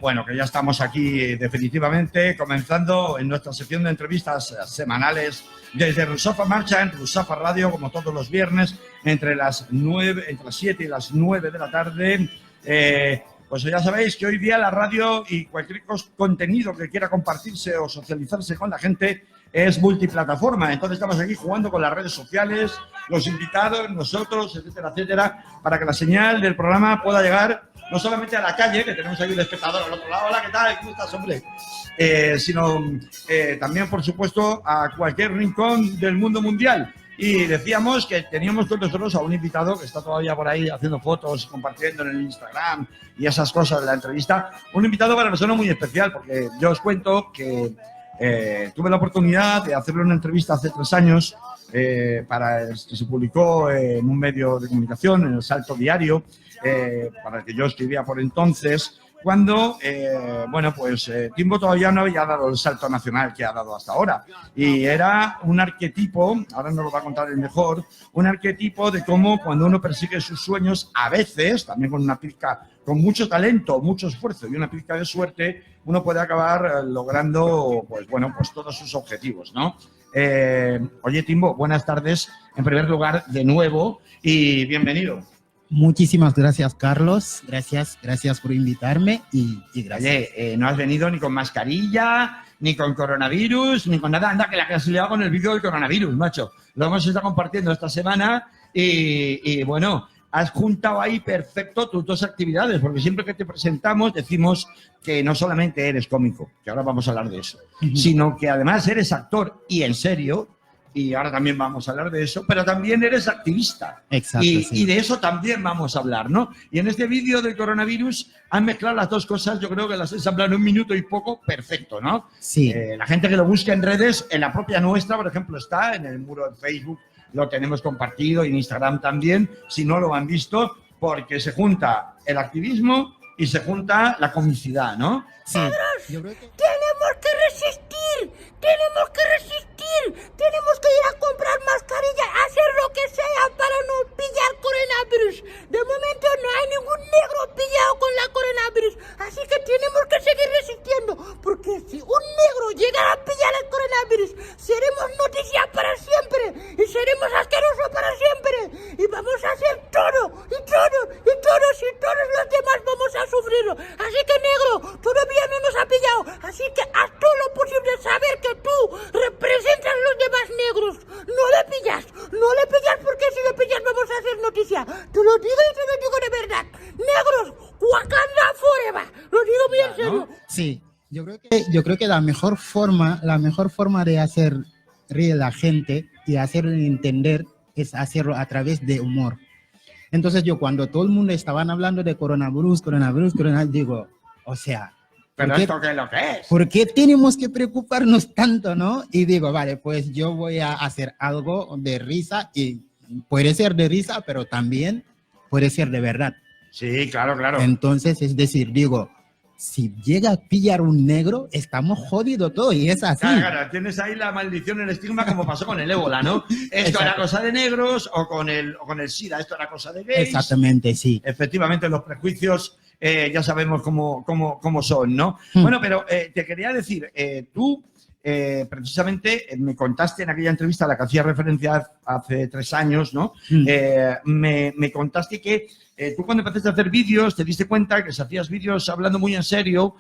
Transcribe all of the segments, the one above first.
Bueno, que ya estamos aquí definitivamente comenzando en nuestra sección de entrevistas semanales desde Rusafa Marcha en Rusafa Radio, como todos los viernes, entre las 7 y las 9 de la tarde. Pues ya sabéis que hoy día la radio y cualquier contenido que quiera compartirse o socializarse con la gente es multiplataforma. Entonces estamos aquí jugando con las redes sociales, los invitados, nosotros, etcétera, etcétera, para que la señal del programa pueda llegar no solamente a la calle, que tenemos ahí un espectador al otro lado, hola, ¿qué tal? ¿Cómo estás, hombre? Sino también, por supuesto, a cualquier rincón del mundo mundial. Y decíamos que teníamos con nosotros a un invitado que está todavía por ahí haciendo fotos, compartiendo en el Instagram y esas cosas de la entrevista. Un invitado para nosotros muy especial, porque yo os cuento que tuve la oportunidad de hacerle una entrevista hace 3 años que se publicó en un medio de comunicación, en El Salto Diario, para el que yo escribía por entonces, cuando, Timbo todavía no había dado el salto nacional que ha dado hasta ahora. Y era un arquetipo, ahora nos lo va a contar el mejor, un arquetipo de cómo cuando uno persigue sus sueños, a veces, también con una pizca, con mucho talento, mucho esfuerzo y una pizca de suerte, uno puede acabar logrando, pues todos sus objetivos, ¿no? Oye, Timbo, buenas tardes, en primer lugar, de nuevo, y bienvenido. Muchísimas gracias, Carlos. Gracias por invitarme y gracias. Oye, no has venido ni con mascarilla, ni con coronavirus, ni con nada. Anda, que la que has liado con el vídeo del coronavirus, macho. Lo hemos estado compartiendo esta semana y bueno, has juntado ahí perfecto tus 2 actividades, porque siempre que te presentamos decimos que no solamente eres cómico, que ahora vamos a hablar de eso, sino que además eres actor y en serio. Y ahora también vamos a hablar de eso, pero también eres activista. Exacto, y de eso también vamos a hablar, ¿no? Y en este vídeo del coronavirus han mezclado las 2 cosas, yo creo que las he ensamblado en 1 minuto y poco, perfecto, ¿no? Sí. La gente que lo busque en redes, en la propia nuestra, por ejemplo, está en el muro de Facebook, lo tenemos compartido, y en Instagram también, si no lo han visto, porque se junta el activismo y se junta la comicidad, ¿no? Sí. Yo creo que... Tenemos que resistir, tenemos que ir a comprar mascarillas, hacer lo que sea para no pillar coronavirus. De momento no hay ningún negro pillado con la coronavirus, así que tenemos que seguir resistiendo, porque si un negro llegara a pillar el coronavirus, seremos noticia para siempre y seremos asquerosos para siempre y vamos a hacer todo y todos los demás vamos a sufrirlo. Así que, negro, todavía no nos ha pillado, así que haz todo lo posible, saber que tú representas a los demás negros. No le pillas porque si le pillas vamos a hacer noticia. Te lo digo y te lo digo de verdad. Negros, Wakanda forever. Lo digo muy en serio. Sí, yo creo que la mejor forma de hacer reír a la gente y hacerlo entender es hacerlo a través de humor. Entonces yo cuando todo el mundo estaban hablando de coronavirus, digo, o sea, ¿pero esto qué es lo que es? ¿por qué tenemos que preocuparnos tanto, no? Y digo, vale, pues yo voy a hacer algo de risa, y puede ser de risa, pero también puede ser de verdad. Sí, claro. Entonces, es decir, digo, si llega a pillar un negro, estamos jodidos todos, y es así. Claro, tienes ahí la maldición, el estigma, como pasó con el ébola, ¿no? Esto era cosa de negros, o con el SIDA, esto era cosa de gays. Exactamente, sí. Efectivamente, los prejuicios ya sabemos cómo son, ¿no? Bueno, pero te quería decir, tú precisamente me contaste en aquella entrevista a la que hacía referencia hace 3 años, ¿no? Me contaste que tú cuando empezaste a hacer vídeos te diste cuenta que si hacías vídeos hablando muy en serio,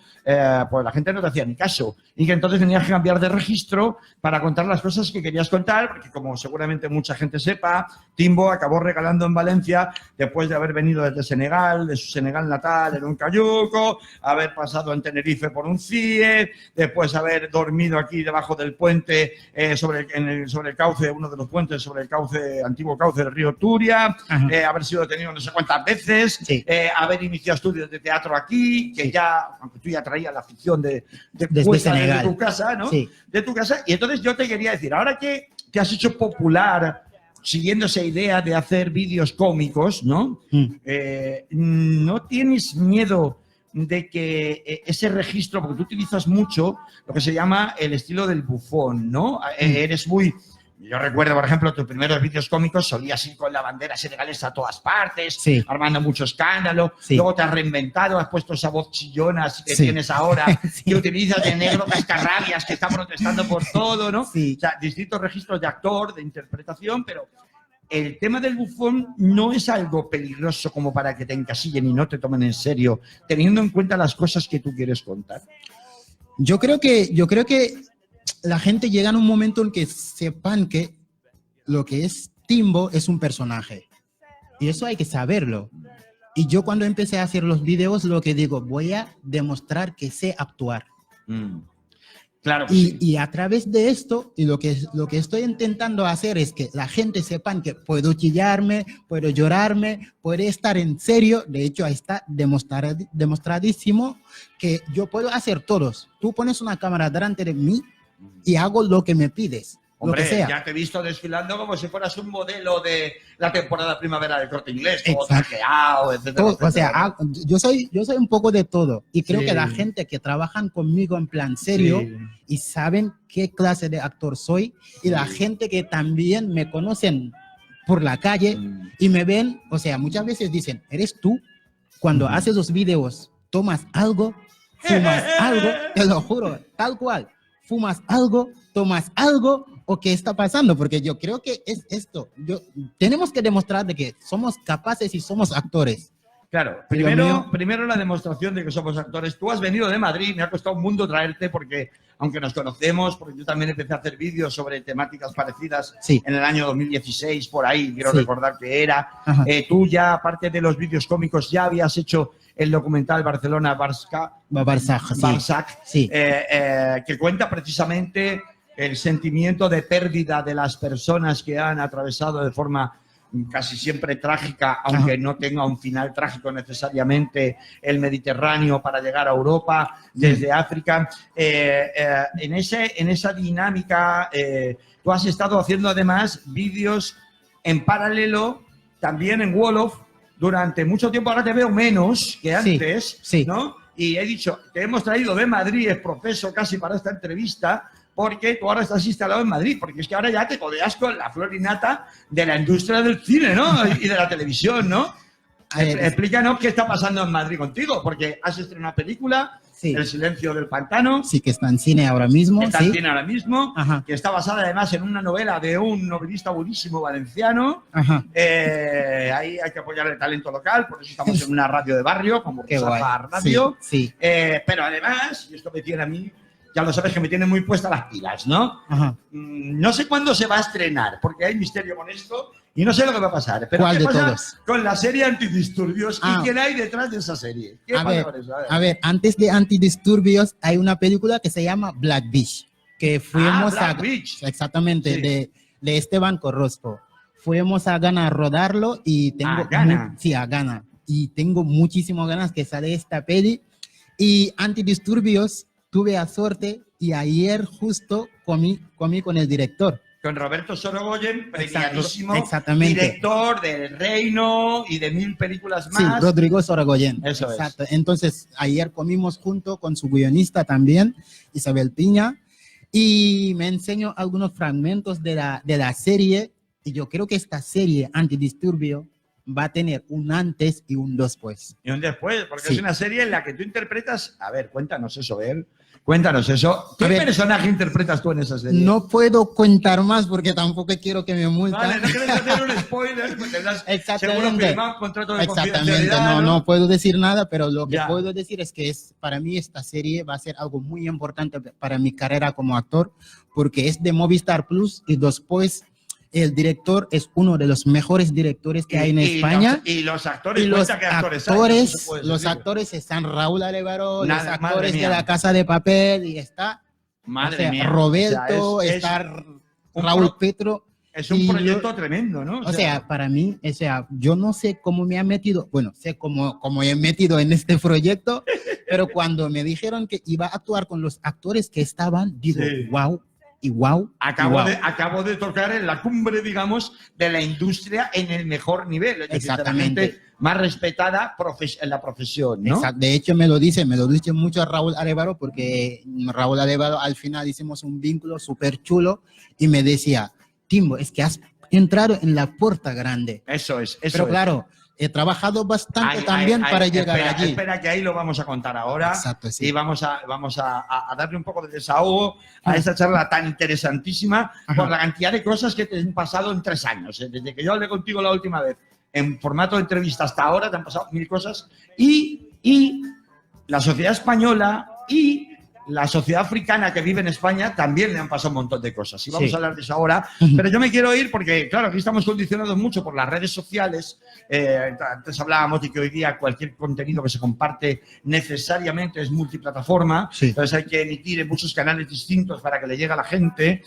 pues la gente no te hacía ni caso, y que entonces tenías que cambiar de registro para contar las cosas que querías contar, porque como seguramente mucha gente sepa, Timbo acabó regalando en Valencia después de haber venido desde Senegal, de su Senegal natal, en un cayuco, haber pasado en Tenerife por un CIE, después haber dormido aquí debajo del puente sobre el cauce, uno de los puentes sobre el antiguo cauce del río Turia, haber sido detenido no sé cuántas veces, sí. Haber iniciado estudios de teatro aquí, que ya, aunque tú ya traías la afición de tu casa, ¿no? Sí. De tu casa. Y entonces yo te quería decir, ahora que te has hecho popular siguiendo esa idea de hacer vídeos cómicos, ¿no? ¿No tienes miedo de que ese registro, porque tú utilizas mucho lo que se llama el estilo del bufón, ¿no? Eres muy Yo recuerdo, por ejemplo, tus primeros vídeos cómicos solías ir con la bandera senegalesa a todas partes, Sí. armando mucho escándalo. Sí. Luego te has reinventado, has puesto esa voz chillona que Sí. tienes ahora, Sí. que utilizas de negro cascarrabias, que está protestando por todo, ¿no? Sí. O sea, distintos registros de actor, de interpretación, pero el tema del bufón no es algo peligroso como para que te encasillen y no te tomen en serio, teniendo en cuenta las cosas que tú quieres contar. Yo creo que la gente llega en un momento en que sepan que lo que es Timbo es un personaje. Y eso hay que saberlo. Y yo cuando empecé a hacer los videos, lo que digo, voy a demostrar que sé actuar. Claro que sí. Y a través de esto, y lo que estoy intentando hacer es que la gente sepan que puedo chillarme, puedo llorarme, puedo estar en serio. De hecho, ahí está demostradísimo que yo puedo hacer todos. Tú pones una cámara delante de mí y hago lo que me pides, Hombre, lo que sea. ya te he visto desfilando como si fueras un modelo de la temporada primavera del Corte Inglés, todo Exacto. traqueado, etcétera, Todo, etcétera. o sea, yo soy un poco de todo. Y creo Sí. que la gente que trabajan conmigo en plan serio Sí. y saben qué clase de actor soy, y la gente que también me conocen por la calle y me ven, o sea, muchas veces dicen, ¿eres tú? Cuando haces los videos, tomas algo, fumas algo, te lo juro, tal cual, fumas algo, tomas algo, o qué está pasando, porque yo creo que es esto. Tenemos que demostrar de que somos capaces y somos actores. Claro, Y lo mío- primero la demostración de que somos actores. Tú has venido de Madrid, me ha costado un mundo traerte porque, aunque nos conocemos, porque yo también empecé a hacer vídeos sobre temáticas parecidas Sí. en el año 2016, por ahí, quiero Sí. recordar que era. Ajá. Tú ya, aparte de los vídeos cómicos, ya habías hecho el documental Barsac, sí. Barsac, Sí. que cuenta precisamente el sentimiento de pérdida de las personas que han atravesado de forma casi siempre trágica, aunque no tenga un final trágico necesariamente, el Mediterráneo para llegar a Europa desde África. En esa dinámica, tú has estado haciendo además vídeos en paralelo, también en Wolof, durante mucho tiempo. Ahora te veo menos que Sí, antes, sí. ¿no? Y he dicho, te hemos traído de Madrid, es profeso casi para esta entrevista, porque tú ahora estás instalado en Madrid, porque es que ahora ya te codeas con la flor y nata de la industria del cine, ¿no? Y de la televisión, ¿no? A ver, Explícanos qué está pasando en Madrid contigo, porque has estrenado una película, Sí. El silencio del pantano, Sí, que está en cine ahora mismo. que está sí. en cine ahora mismo, Ajá. que está basada además en una novela de un novelista buenísimo valenciano. Ajá. Ahí hay que apoyar el talento local, por eso estamos en una radio de barrio, como Qué guay. Rusafa Radio. Sí, sí. Pero además, y esto me tiene a mí, ya lo sabes que me tiene muy puestas las pilas, ¿no? Ajá. No sé cuándo se va a estrenar, porque hay misterio con esto y no sé lo que va a pasar. Pero ¿Cuál ¿qué de pasa todos? con la serie Antidisturbios Ah. y quién hay detrás de esa serie? ¿Qué A pasa ver, con eso? a ver, antes de Antidisturbios hay una película que se llama Black Beach, que fuimos Black a... Beach. Exactamente, Sí. de Esteban Corrosco. Fuimos a Ghana a rodarlo y tengo... ¿A Ghana? Sí, a Ghana. Y tengo muchísimas ganas que sale esta peli. Y Antidisturbios, tuve la suerte y ayer justo comí con el director. Con Roberto Sorogoyen, premiadísimo, exactamente. director del Reino y de 1000 películas Sí, más. Rodrigo Sorogoyen. Eso es. Exacto. Entonces, ayer comimos junto con su guionista también, Isabel Piña, y me enseñó algunos fragmentos de la serie, y yo creo que esta serie, Antidisturbio, va a tener un antes y un después. Y un después, porque Sí. es una serie en la que tú interpretas. A ver, cuéntanos eso, él. Cuéntanos eso. ¿Qué A ver. personaje interpretas tú en esa serie? No puedo contar más porque tampoco quiero que me multen. Vale, no quieres hacer un spoiler, pues tendrás seguro Exactamente. firmado un contrato de Exactamente, confidencialidad. no puedo decir nada, pero lo que Ya. puedo decir es que para mí esta serie va a ser algo muy importante para mi carrera como actor, porque es de Movistar Plus y después el director es uno de los mejores directores que hay en España. Y los actores, Y los cuenta qué actores hay, eso se puede decir. actores están Raúl Arevalo, Nada, los madre actores de mía. La Casa de Papel, y está Madre o sea, mía. Roberto, O sea, está un Raúl pro- Petro. es un y proyecto tremendo, ¿no? O sea, para mí, o sea, yo no sé cómo me han metido, bueno, sé cómo he metido en este proyecto, pero cuando me dijeron que iba a actuar con los actores que estaban, digo, Sí. wow, y wow. acabo de tocar en la cumbre, digamos, de la industria en el mejor nivel. Es decir, de la Exactamente. gente más respetada en la profesión, ¿no? Exacto. De hecho, me lo dice mucho Raúl Arevalo, porque Raúl Arevalo al final hicimos un vínculo súper chulo y me decía, Timbo, es que has entrado en la puerta grande. Eso es. Pero claro, he trabajado bastante también para llegar allí. Espera, que ahí lo vamos a contar ahora. Exacto, sí. Y vamos a darle un poco de desahogo a esta charla tan interesantísima por la cantidad de cosas que te han pasado en 3 años. Desde que yo hablé contigo la última vez, en formato de entrevista hasta ahora, te han pasado 1000 cosas. Y la sociedad española y la sociedad africana que vive en España también le han pasado un montón de cosas. Y vamos a hablar de eso ahora. Pero yo me quiero ir porque, claro, aquí estamos condicionados mucho por las redes sociales. Antes hablábamos de que hoy día cualquier contenido que se comparte necesariamente es multiplataforma. Sí. Entonces hay que emitir en muchos canales distintos para que le llegue a la gente.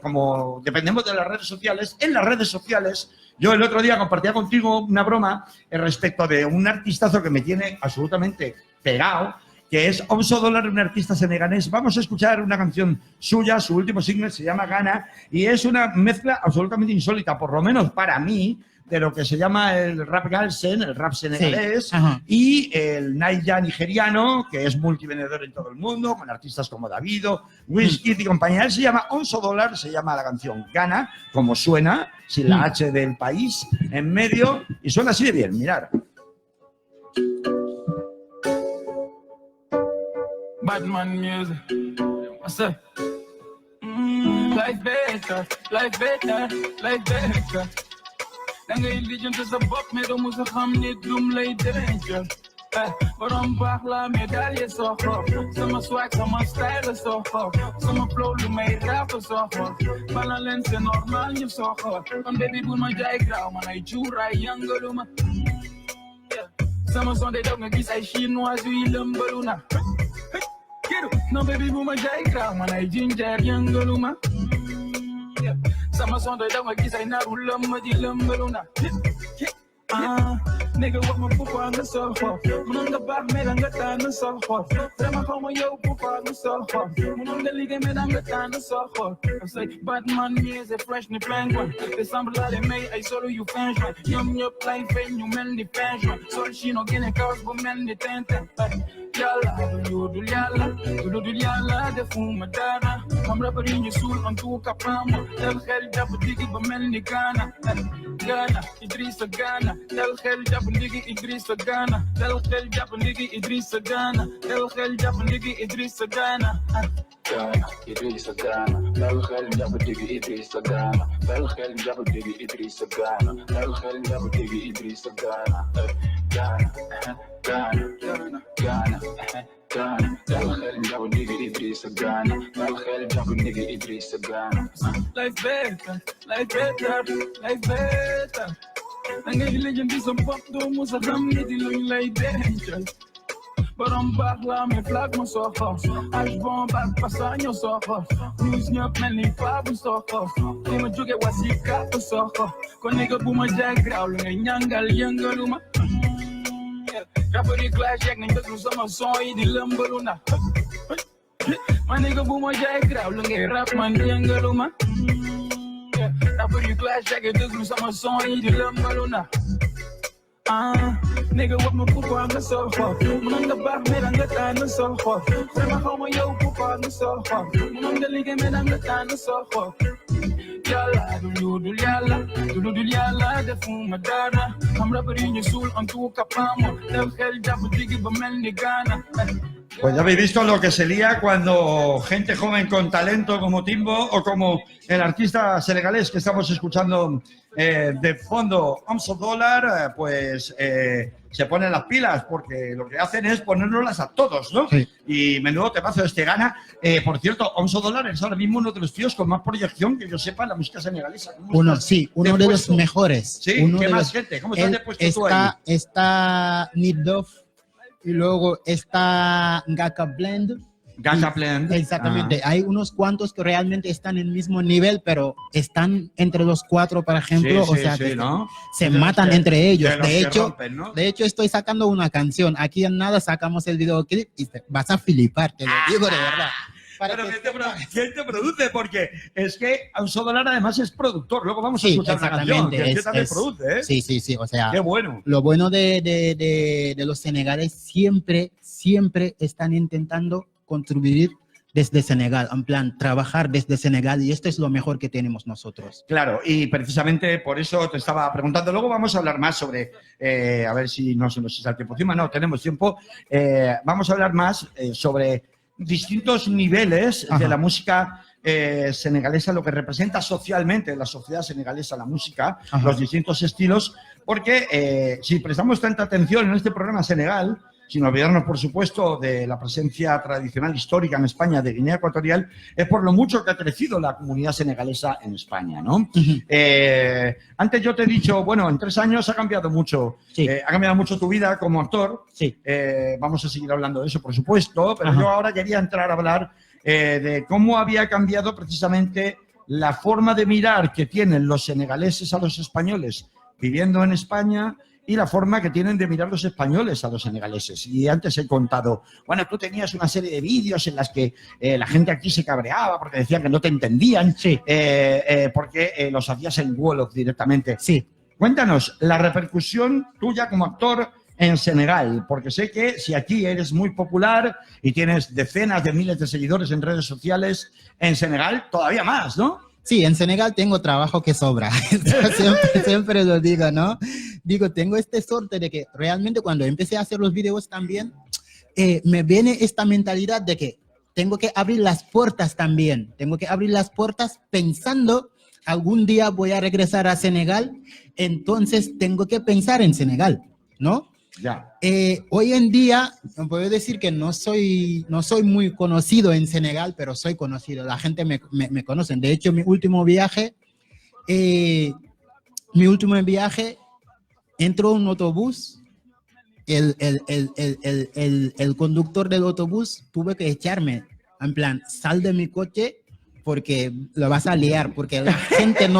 Como dependemos de las redes sociales, en las redes sociales, yo el otro día compartía contigo una broma respecto de un artistazo que me tiene absolutamente pegado, que es Omzo Dollar, un artista senegalés. Vamos a escuchar una canción suya, su último single se llama Ghana, y es una mezcla absolutamente insólita, por lo menos para mí, de lo que se llama el rap galsen, el rap senegalés, y el Naija nigeriano, que es multivendedor en todo el mundo, con artistas como Davido, Wizkid y compañía. Él se llama Omzo Dollar, se llama la canción Ghana, como suena, sin la H del país en medio, y suena así de bien, mirar. Batman music. What's up? Life better, life better, life better. Da ngay lijjanti sa bopp mais doo musa xam ne dum lay dencal. Borom baax la médaille soo xool sama swag sama style soo xool sama flow lu may rap soo xool bala leen c'est normal ñu soo xool kon baby bu ma jaay graaw man ay cuuraay yëngalu ma. Sama son day daw nga gis ay chinois yuy lëmbalu na. No baby bu ma jaay graaw man ay ginger yëngalu ma. Sama son day daw nga gis ay naaru lëmb di lëmbalu na. Nigga wax ma pourquoi nga sol xool mënoon nga baax mais da nga tànn sol xool vraiment xaw ma yow pourquoi nga sol xool mënoon nga liggéey mais da nga tànn sol xool say Batman music fresh ni penguin décembre laa leen may ay solo yu fin juin ñoom ñëpp lay feeñ ñu mel ni fin juin sol chino génne kawas bu mel ni Tintin yàlla du dul yàlla defuma dara xam rappeur yi ñu suul en tout cas pas moi dal xel jàpp digi ba mel ni Ghana Idrissa Ghana dal xel jàpp ndigi Idrissa Ghana dal xel jàpp ndigi Idrissa Ghana dal xel jàpp ndigi Idrissa Ghana Idrissa Ghana dal xel jàpp ndigi Idrissa Ghana dal xel jàpp ndigi Idrissa Ghana dal xel jàpp ndigi Idrissa Ghana Ghana dal xel jàpp ndigi Idrissa Ghana dal xel jàpp ndigi Idrissa Ghana life better life better life better da ngay lijjanti sa bopp doo musa xam ne di luñ lay dencal borom baax la mais flag ma soo xool age bon baax pasaño soo xool news ñëpp mel ni faabu soo xool fi ma jóge wasi kàpp soo xool kon nigga bu ma jaay graaw lu ngay ñàngal yëngalu ma rappeur yi clash yeeg nañ déglu sama son yi di lëmbalu na ma nigga bu ma jaay graaw lu ngay rap man yëngalu ma rappeur yi clash yeeg déglu sama son yi di lëmbalu na nigga wax ma pourquoi nga sol xool mënoon nga baax mais da nga tànn sol xool vraiment xaw ma yow pourquoi nga sol xool mënoon nga liggéey mais da nga tànn sol xool yàlla du dul yàlla defuma dara xam rappeur yi ñu suul en tout cas pas moi dal xel jàpp digi ba mel ni Ghana. Pues ya habéis visto lo que se lía cuando gente joven con talento como Timbo o como el artista senegalés que estamos escuchando de fondo, Omzo Dollar, se ponen las pilas porque lo que hacen es ponérnoslas a todos, ¿no? Sí. Y menudo temazo de este Ghana. Por cierto, Omzo Dollar es ahora mismo uno de los tíos con más proyección que yo sepa en la música senegalesa. Uno de los mejores. Sí, uno ¿qué de más gente? ¿Cómo estás depuesto tú ahí? Está Nip Dogg y luego está Ngaka Blend. Ganga Blend. Exactamente. Hay unos cuantos que realmente están en el mismo nivel, pero están entre los 4, por ejemplo. Sí, o sea, sí, que ¿no? se matan entre ellos. Rompen, ¿no? De hecho, estoy sacando una canción. Aquí en nada sacamos el videoclip y vas a flipar, te lo digo de verdad. Pero ¿quién te produce? Porque es que Omzo Dollar además es productor. Luego vamos a escuchar una canción que también produce, ¿eh? Sí. O sea, qué bueno. Lo bueno de los senegales siempre están intentando contribuir desde Senegal, en plan, trabajar desde Senegal, y esto es lo mejor que tenemos nosotros. Claro, y precisamente por eso te estaba preguntando. Luego vamos a hablar más sobre, a ver si no se nos echa el tiempo encima. No, tenemos tiempo. Vamos a hablar más sobre distintos niveles de la música senegalesa, lo que representa socialmente la sociedad senegalesa, la música, los distintos estilos, porque si prestamos tanta atención en este programa Senegal, sin olvidarnos, por supuesto, de la presencia tradicional histórica en España de Guinea Ecuatorial, es por lo mucho que ha crecido la comunidad senegalesa en España, ¿no? Antes yo te he dicho, bueno, en 3 años ha cambiado mucho. Sí. Ha cambiado mucho tu vida como actor. Sí. Vamos a seguir hablando de eso, por supuesto, pero yo ahora quería entrar a hablar de cómo había cambiado precisamente la forma de mirar que tienen los senegaleses a los españoles viviendo en España y la forma que tienen de mirar los españoles a los senegaleses. Y antes he contado, bueno, tú tenías una serie de vídeos en las que la gente aquí se cabreaba porque decían que no te entendían, Sí. porque los hacías en Wolof directamente. Sí. Cuéntanos la repercusión tuya como actor en Senegal, porque sé que si aquí eres muy popular y tienes decenas de miles de seguidores en redes sociales, en Senegal todavía más, ¿no? Sí, en Senegal tengo trabajo que sobra. siempre lo digo, ¿no? Digo, tengo este suerte de que realmente cuando empecé a hacer los videos también, me viene esta mentalidad de que tengo que abrir las puertas también. Tengo que abrir las puertas pensando, algún día voy a regresar a Senegal, entonces tengo que pensar en Senegal, ¿no? Ya. Hoy en día, puedo decir que no soy muy conocido en Senegal, pero soy conocido. La gente me conoce. De hecho, mi último viaje, entro en un autobús. El conductor del autobús tuve que echarme. En plan, sal de mi coche porque lo vas a liar. Porque la gente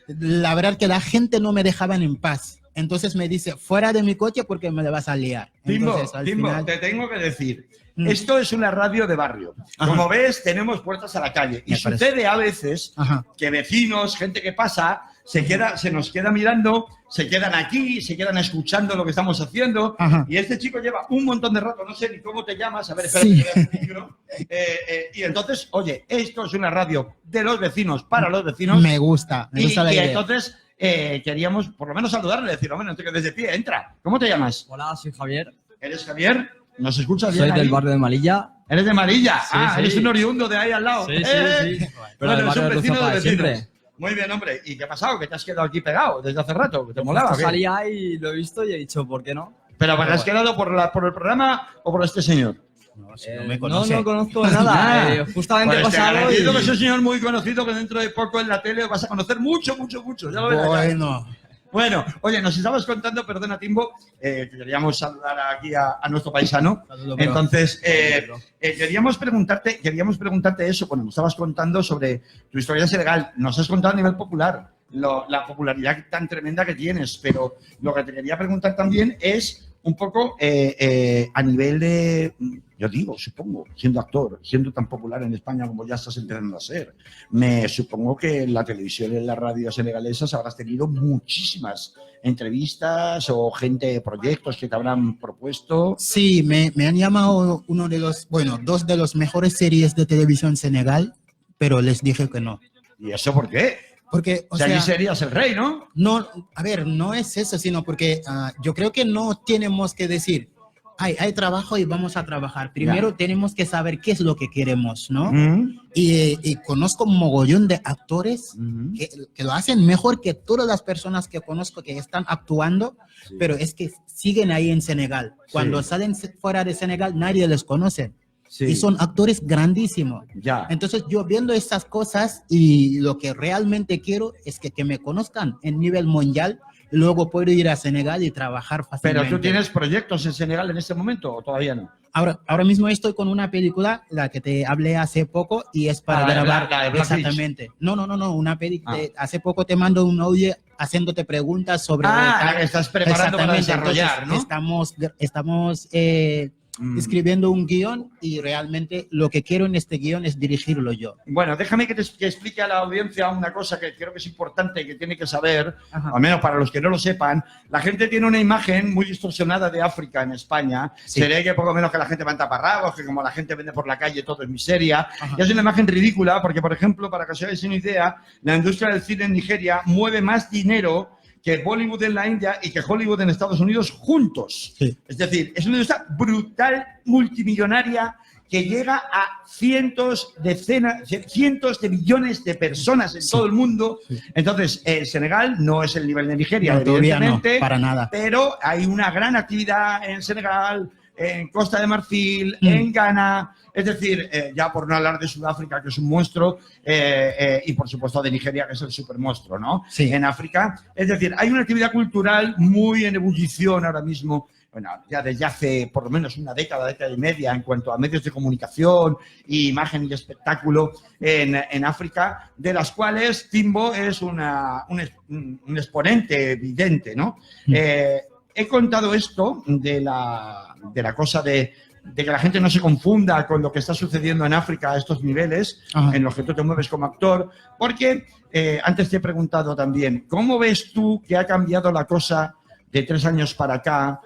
la verdad que la gente no me dejaban en paz. Entonces me dice, fuera de mi coche porque me le vas a liar. Entonces, Timbo, te tengo que decir, esto es una radio de barrio. Como ves, tenemos puertas a la calle. Y sucede a veces que vecinos, gente que pasa, se nos queda mirando, se quedan aquí, se quedan escuchando lo que estamos haciendo. Y este chico lleva un montón de rato, no sé ni cómo te llamas, a ver, espera, Sí. el micro. Y entonces, oye, esto es una radio de los vecinos, para los vecinos. Me gusta la Y idea. entonces queríamos por lo menos saludarle, decir, bueno, no te quedes de pie, entra. ¿Cómo te llamas? Hola, soy Javier. ¿Eres Javier? ¿Nos escuchas bien Soy del ahí? barrio de Malilla. ¿Eres de Marilla? Sí, sí. Eres un oriundo de ahí al lado. Sí. Pero Bueno, del es barrio un de vecino Ruzafa de de vecinos. siempre. Muy bien, hombre. ¿Y qué ha pasado? Que te has quedado aquí pegado desde hace rato. ¿Que te molaba? Justo ¿Qué? salía y lo he visto y he dicho, ¿por qué no? ¿Pero te has bueno. quedado por el programa o por este señor? No conozco nada. Justamente he Pues te pasado garantizo que y... es un señor muy conocido que dentro de poco en la tele vas a conocer mucho. Ya lo verás. Bueno, oye, nos estabas contando, perdona, Timbo, que queríamos saludar aquí a nuestro paisano. Entonces, queríamos preguntarte eso. Bueno, nos estabas contando sobre tu historia Senegal. Nos has contado a nivel popular la popularidad tan tremenda que tienes, pero lo que te quería preguntar también es un poco a nivel de, yo digo, supongo, siendo actor, siendo tan popular en España como ya estás empezando a ser, me supongo que en la televisión y en las radios senegalesas habrás tenido muchísimas entrevistas o proyectos que te habrán propuesto. Sí, me han llamado dos de los mejores series de televisión en Senegal, pero les dije que no. ¿Y eso por qué? Porque, O sea, allí serías el rey, ¿no? No, a ver, no es eso, sino porque yo creo que no tenemos que decir, hay trabajo y vamos a trabajar. Primero tenemos que saber qué es lo que queremos, ¿no? Y conozco un mogollón de actores que lo hacen mejor que todas las personas que conozco que están actuando, pero es que siguen ahí en Senegal. Cuando salen fuera de Senegal, nadie les conoce. Y son actores grandísimos. Entonces yo viendo estas cosas y lo que realmente quiero es que me conozcan en nivel mundial, luego puedo ir a Senegal y trabajar fácilmente. ¿Pero tú tienes proyectos en Senegal en este momento o todavía no? Ahora mismo estoy con una película, la que te hablé hace poco, y es para grabar. La de Black exactamente. No, una película. Hace poco te mando un audio haciéndote preguntas sobre... la que estás preparando para desarrollar, entonces, ¿no? Estamos escribiendo un guión y realmente lo que quiero en este guión es dirigirlo yo. Bueno, déjame que explique a la audiencia una cosa que creo que es importante y que tiene que saber, al menos para los que no lo sepan. La gente tiene una imagen muy distorsionada de África en España. Sí. Se lee que poco menos que la gente va en taparrabos, que como la gente vende por la calle todo es miseria. Y es una imagen ridícula porque, por ejemplo, para que os hagáis una idea, la industria del cine en Nigeria mueve más dinero que Bollywood en la India y que Hollywood en Estados Unidos juntos. Sí. Es decir, es una industria brutal, multimillonaria, que llega a cientos de millones de personas en todo el mundo. Sí. Entonces, Senegal no es el nivel de Nigeria, No, todavía no, evidentemente, para nada. pero hay una gran actividad en Senegal, en Costa de Marfil, en Ghana, es decir, ya por no hablar de Sudáfrica, que es un monstruo, y por supuesto de Nigeria, que es el supermonstruo, ¿no? Sí. En África. Es decir, hay una actividad cultural muy en ebullición ahora mismo, bueno, ya desde hace por lo menos una década y media, en cuanto a medios de comunicación, y imagen y espectáculo en África, de las cuales Timbo es un exponente evidente, ¿no? He contado esto de la cosa de que la gente no se confunda con lo que está sucediendo en África a estos niveles, en los que tú te mueves como actor, porque antes te he preguntado también, ¿cómo ves tú que ha cambiado la cosa de 3 años para acá?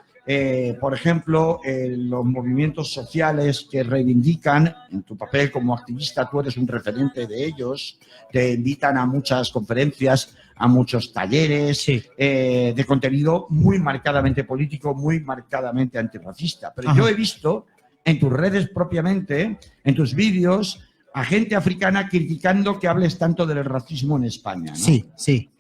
Por ejemplo, los movimientos sociales que reivindican, en tu papel como activista, tú eres un referente de ellos, te invitan a muchas conferencias, a muchos talleres, Sí. De contenido muy marcadamente político, muy marcadamente antirracista. Pero yo he visto en tus redes propiamente, en tus vídeos, a gente africana criticando que hables tanto del racismo en España, ¿no? Sí, sí.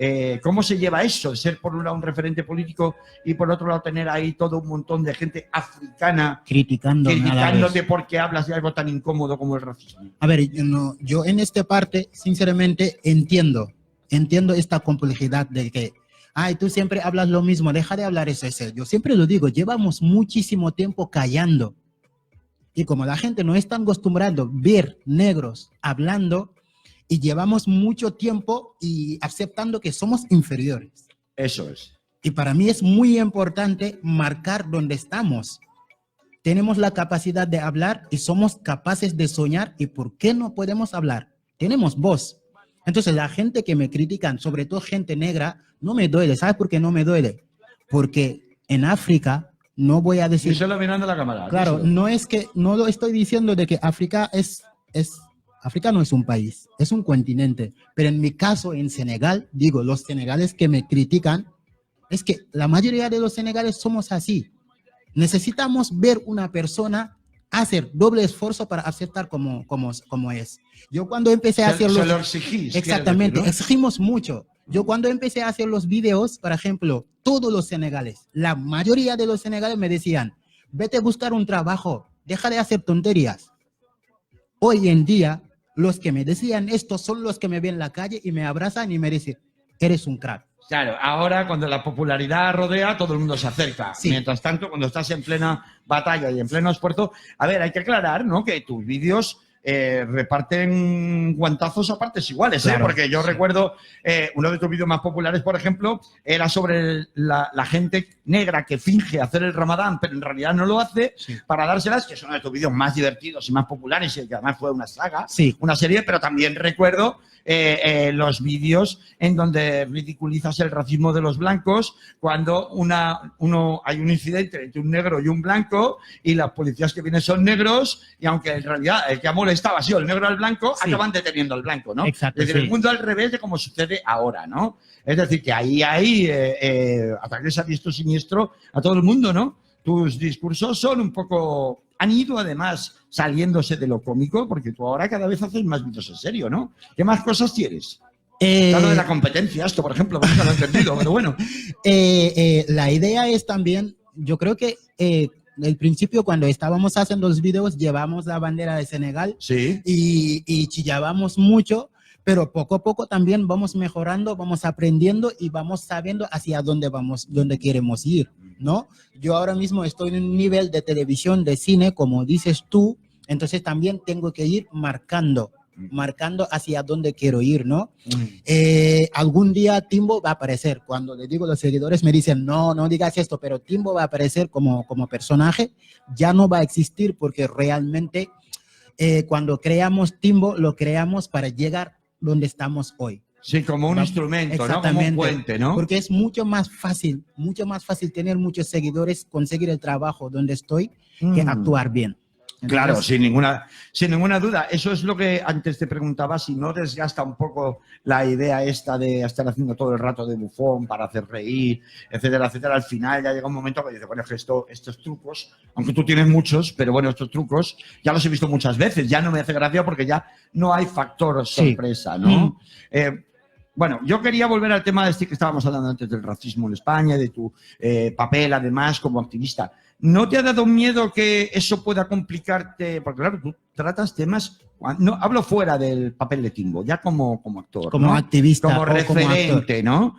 ¿Cómo se lleva eso? Ser por un lado un referente político y por otro lado tener ahí todo un montón de gente africana criticándote porque hablas de algo tan incómodo como el racismo. A ver, yo en esta parte, sinceramente, entiendo esta complejidad de que, ay, tú siempre hablas lo mismo, deja de hablar eso. Yo siempre lo digo, llevamos muchísimo tiempo callando. Y como la gente no está acostumbrada a ver negros hablando, y llevamos mucho tiempo y aceptando que somos inferiores. Eso es. Y para mí es muy importante marcar dónde estamos. Tenemos la capacidad de hablar y somos capaces de soñar. ¿Y por qué no podemos hablar? Tenemos voz. Entonces la gente que me critican, sobre todo gente negra, no me duele. ¿Sabes por qué no me duele? Porque en África, no voy a decir... Y solo mirando la cámara. Claro, díselo. no lo estoy diciendo de que África África no es un país, es un continente. Pero en mi caso, en Senegal, digo, los senegales que me critican, es que la mayoría de los senegales somos así. Necesitamos ver una persona hacer doble esfuerzo para aceptar como es. Yo cuando empecé a hacer Se lo exigís. Exactamente, decir, ¿no? exigimos mucho. Yo cuando empecé a hacer los videos, por ejemplo, todos los senegales, la mayoría de los senegales me decían, vete a buscar un trabajo, deja de hacer tonterías. Hoy en día, los que me decían esto son los que me ven en la calle y me abrazan y me dicen, eres un crack. Claro, ahora cuando la popularidad rodea, todo el mundo se acerca. Sí. Mientras tanto, cuando estás en plena batalla y en pleno esfuerzo, a ver, hay que aclarar, ¿no?, que tus vídeos reparten guantazos a partes iguales, Claro, porque yo recuerdo uno de tus vídeos más populares, por ejemplo, era sobre la gente negra que finge hacer el Ramadán, pero en realidad no lo hace, para dárselas, que es uno de tus vídeos más divertidos y más populares, y que además fue una saga, una serie, pero también recuerdo los vídeos en donde ridiculizas el racismo de los blancos cuando hay un incidente entre un negro y un blanco y las policías que vienen son negros, y aunque en realidad el que ha molestado ha sido el negro al blanco, acaban deteniendo al blanco, ¿no? Exacto, es decir, el mundo al revés de como sucede ahora, ¿no? Es decir, que ahí hay ataques a diestro y siniestro a todo el mundo, ¿no? Tus discursos son un poco... Han ido además saliéndose de lo cómico, porque tú ahora cada vez haces más vídeos en serio, ¿no? ¿Qué más cosas tienes? Claro, de la competencia, esto, por ejemplo, porque no lo he entendido, pero bueno. La idea es también, yo creo que al principio cuando estábamos haciendo los videos llevamos la bandera de Senegal y chillábamos mucho, pero poco a poco también vamos mejorando, vamos aprendiendo y vamos sabiendo hacia dónde vamos, dónde queremos ir, ¿no? Yo ahora mismo estoy en un nivel de televisión, de cine, como dices tú, entonces también tengo que ir marcando marcando hacia dónde quiero ir, ¿no? Algún día Timbo va a aparecer. Cuando le digo a los seguidores me dicen, no digas esto, pero Timbo va a aparecer como personaje, ya no va a existir porque realmente cuando creamos Timbo, lo creamos para llegar donde estamos hoy. Sí, como un instrumento, ¿no? Como un puente, ¿no? Porque es mucho más fácil tener muchos seguidores, conseguir el trabajo donde estoy, que actuar bien. Entonces, claro, sin ninguna duda. Eso es lo que antes te preguntaba, si no desgasta un poco la idea esta de estar haciendo todo el rato de bufón para hacer reír, etcétera, etcétera. Al final ya llega un momento que dices, bueno, es que estos trucos, aunque tú tienes muchos, pero bueno, estos trucos ya los he visto muchas veces, ya no me hace gracia porque ya no hay factor sorpresa, ¿no? Bueno, yo quería volver al tema de este que estábamos hablando antes del racismo en España, de tu papel además como activista. ¿No te ha dado miedo que eso pueda complicarte? Porque claro, tú tratas temas, no hablo fuera del papel de Timbo, ya como actor, como ¿no? activista, como como referente, ¿no?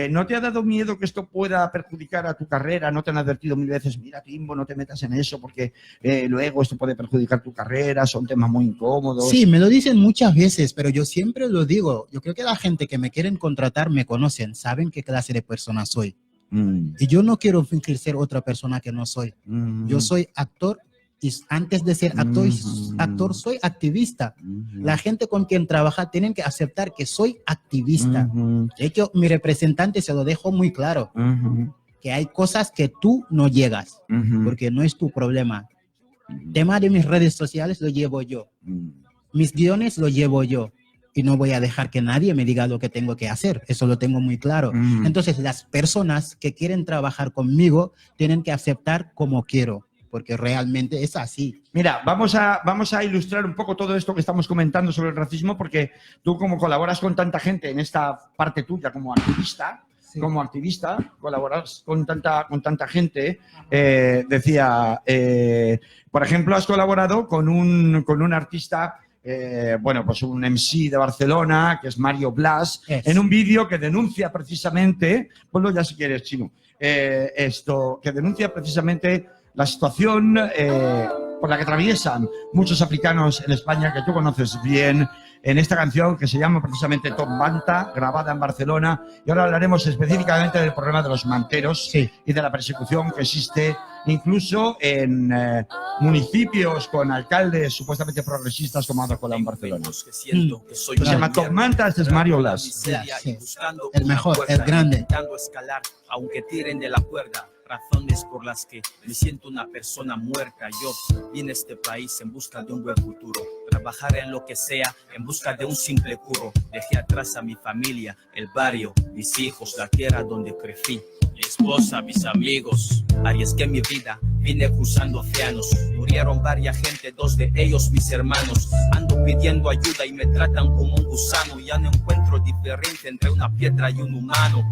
¿No te ha dado miedo que esto pueda perjudicar a tu carrera? ¿No te han advertido mil veces, mira Timbo, no te metas en eso porque luego esto puede perjudicar tu carrera, son temas muy incómodos? Sí, me lo dicen muchas veces, pero yo siempre lo digo. Yo creo que la gente que me quieren contratar me conocen, saben qué clase de persona soy. Y yo no quiero fingir ser otra persona que no soy. Yo soy actor y antes de ser actor soy activista. La gente con quien trabaja tienen que aceptar que soy activista. De hecho, mi representante se lo dejó muy claro, que hay cosas que tú no llegas, porque no es tu problema. Tema de mis redes sociales lo llevo yo. Mis guiones lo llevo yo. Y no voy a dejar que nadie me diga lo que tengo que hacer. Eso lo tengo muy claro. Entonces, las personas que quieren trabajar conmigo tienen que aceptar como quiero, porque realmente es así. Mira, vamos a ilustrar un poco todo esto que estamos comentando sobre el racismo, porque tú como colaboras con tanta gente en esta parte tuya como activista, colaboras con tanta gente, decía, por ejemplo, has colaborado con un artista, bueno, pues un MC de Barcelona, que es Mario Blas, en un vídeo que denuncia precisamente, ponlo ya si quieres, Chino, que denuncia precisamente la situación por la que atraviesan muchos africanos en España, que tú conoces bien, en esta canción que se llama precisamente Top Manta, grabada en Barcelona. Y ahora hablaremos específicamente del problema de los manteros y de la persecución que existe incluso en municipios con alcaldes supuestamente progresistas como Ada en Barcelona. Se llama Top Manta, este es Mario Blas. El mejor, el grande. Aunque tiren de la cuerda, razones por las que me siento una persona muerta. Yo vine a este país en busca de un buen futuro, trabajar en lo que sea en busca de un simple curro. Dejé atrás a mi familia, el barrio, mis hijos, la tierra donde crecí, mi esposa, mis amigos. Arriesgué mi vida, vine cruzando océanos, murieron varias gente, 2 de ellos mis hermanos. Ando pidiendo ayuda y me tratan como un gusano, ya no encuentro diferencia entre una piedra y un humano.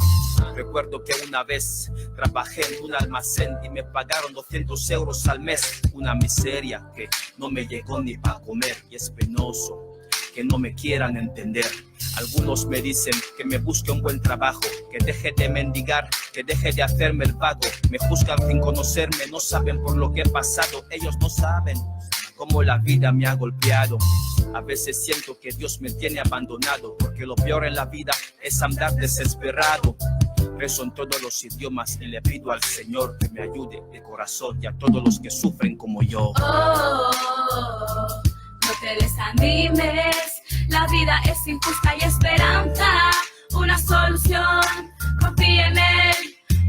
Recuerdo que una vez trabajé en un almacén y me pagaron 200 euros al mes, una miseria que no me llegó ni para comer, y es penoso que no me quieran entender. Algunos me dicen que me busque un buen trabajo, que deje de mendigar, que deje de hacerme el vago. Me juzgan sin conocerme, no saben por lo que he pasado. Ellos no saben cómo la vida me ha golpeado. A veces siento que Dios me tiene abandonado, porque lo peor en la vida es andar desesperado. Rezo en todos los idiomas y le pido al Señor que me ayude de corazón, y a todos los que sufren como yo. No te desanimes, la vida es injusta y esperanza, una solución, confía en él,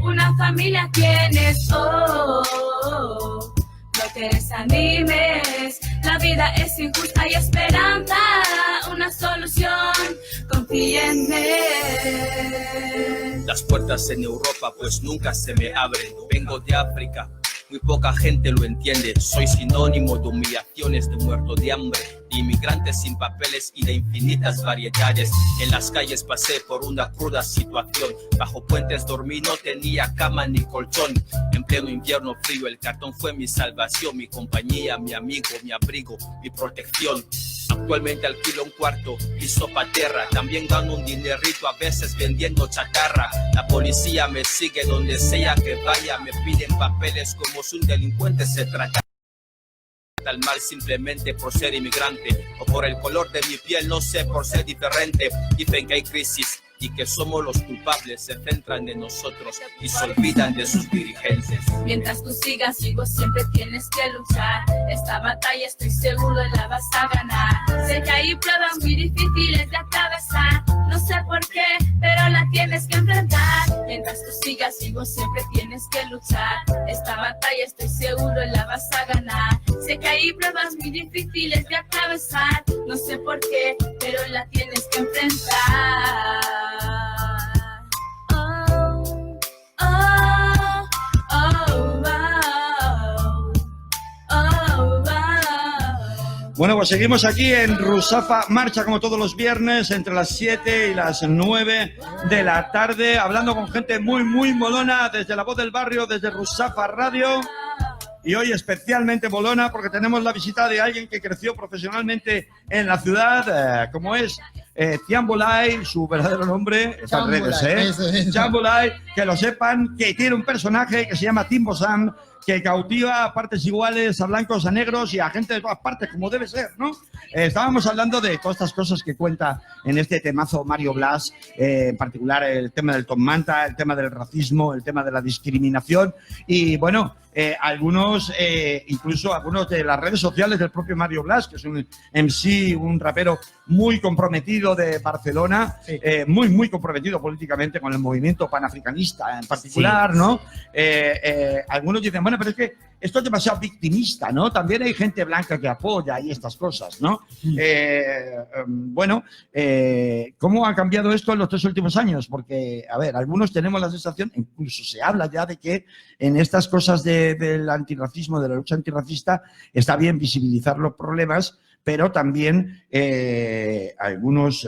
una familia tienes. No te desanimes, la vida es injusta y esperanza, una solución, confía en él. Las puertas en Europa pues nunca se me abren, vengo de África. Muy poca gente lo entiende, soy sinónimo de humillaciones, de muerto de hambre, de inmigrantes sin papeles y de infinitas variedades. En las calles pasé por una cruda situación, bajo puentes dormí, no tenía cama ni colchón. En pleno invierno frío el cartón fue mi salvación, mi compañía, mi amigo, mi abrigo, mi protección. Actualmente alquilo un cuarto y sopa tierra, también gano un dinerito a veces vendiendo chatarra. La policía me sigue donde sea que vaya, me piden papeles como si un delincuente se trata. tal mal simplemente por ser inmigrante o por el color de mi piel, no sé, por ser diferente. Dicen que hay crisis y que somos los culpables, se centran en nosotros y se olvidan de sus dirigentes. Mientras tú sigas vivo siempre tienes que luchar. Esta batalla estoy seguro la vas a ganar. Sé que hay pruebas muy difíciles de atravesar. No sé por qué, pero la tienes que enfrentar. Mientras tú sigas vivo siempre tienes que luchar. Esta batalla estoy seguro la vas a ganar. Sé que hay pruebas muy difíciles de atravesar. No sé por qué, pero la tienes que enfrentar. Bueno, pues seguimos aquí en Rusafa Marcha, como todos los viernes, entre las 7 y las 9 de la tarde, hablando con gente muy, muy molona, desde La Voz del Barrio, desde Rusafa Radio. Y hoy especialmente molona porque tenemos la visita de alguien que creció profesionalmente en la ciudad, como es Tian Bolay, su verdadero nombre, está en redes, Tian Bolay, que lo sepan, que tiene un personaje que se llama Timbo Sam, que cautiva a partes iguales, a blancos, a negros y a gente de todas partes, como debe ser, ¿no? Estábamos hablando de todas estas cosas que cuenta en este temazo Mario Blas, en particular el tema del Tom Manta, el tema del racismo, el tema de la discriminación y, bueno, algunos, incluso algunos de las redes sociales del propio Mario Blas, que es un MC, un rapero muy comprometido de Barcelona, sí. Muy comprometido políticamente con el movimiento panafricanista en particular, sí, ¿no? Algunos dicen, bueno, pero es que esto es demasiado victimista, ¿no? También hay gente blanca que apoya y estas cosas, ¿no? Bueno, ¿cómo ha cambiado esto en los 3 últimos años? Porque, a ver, algunos tenemos la sensación, incluso se habla ya de que en estas cosas del antirracismo, de la lucha antirracista, está bien visibilizar los problemas, pero también algunos,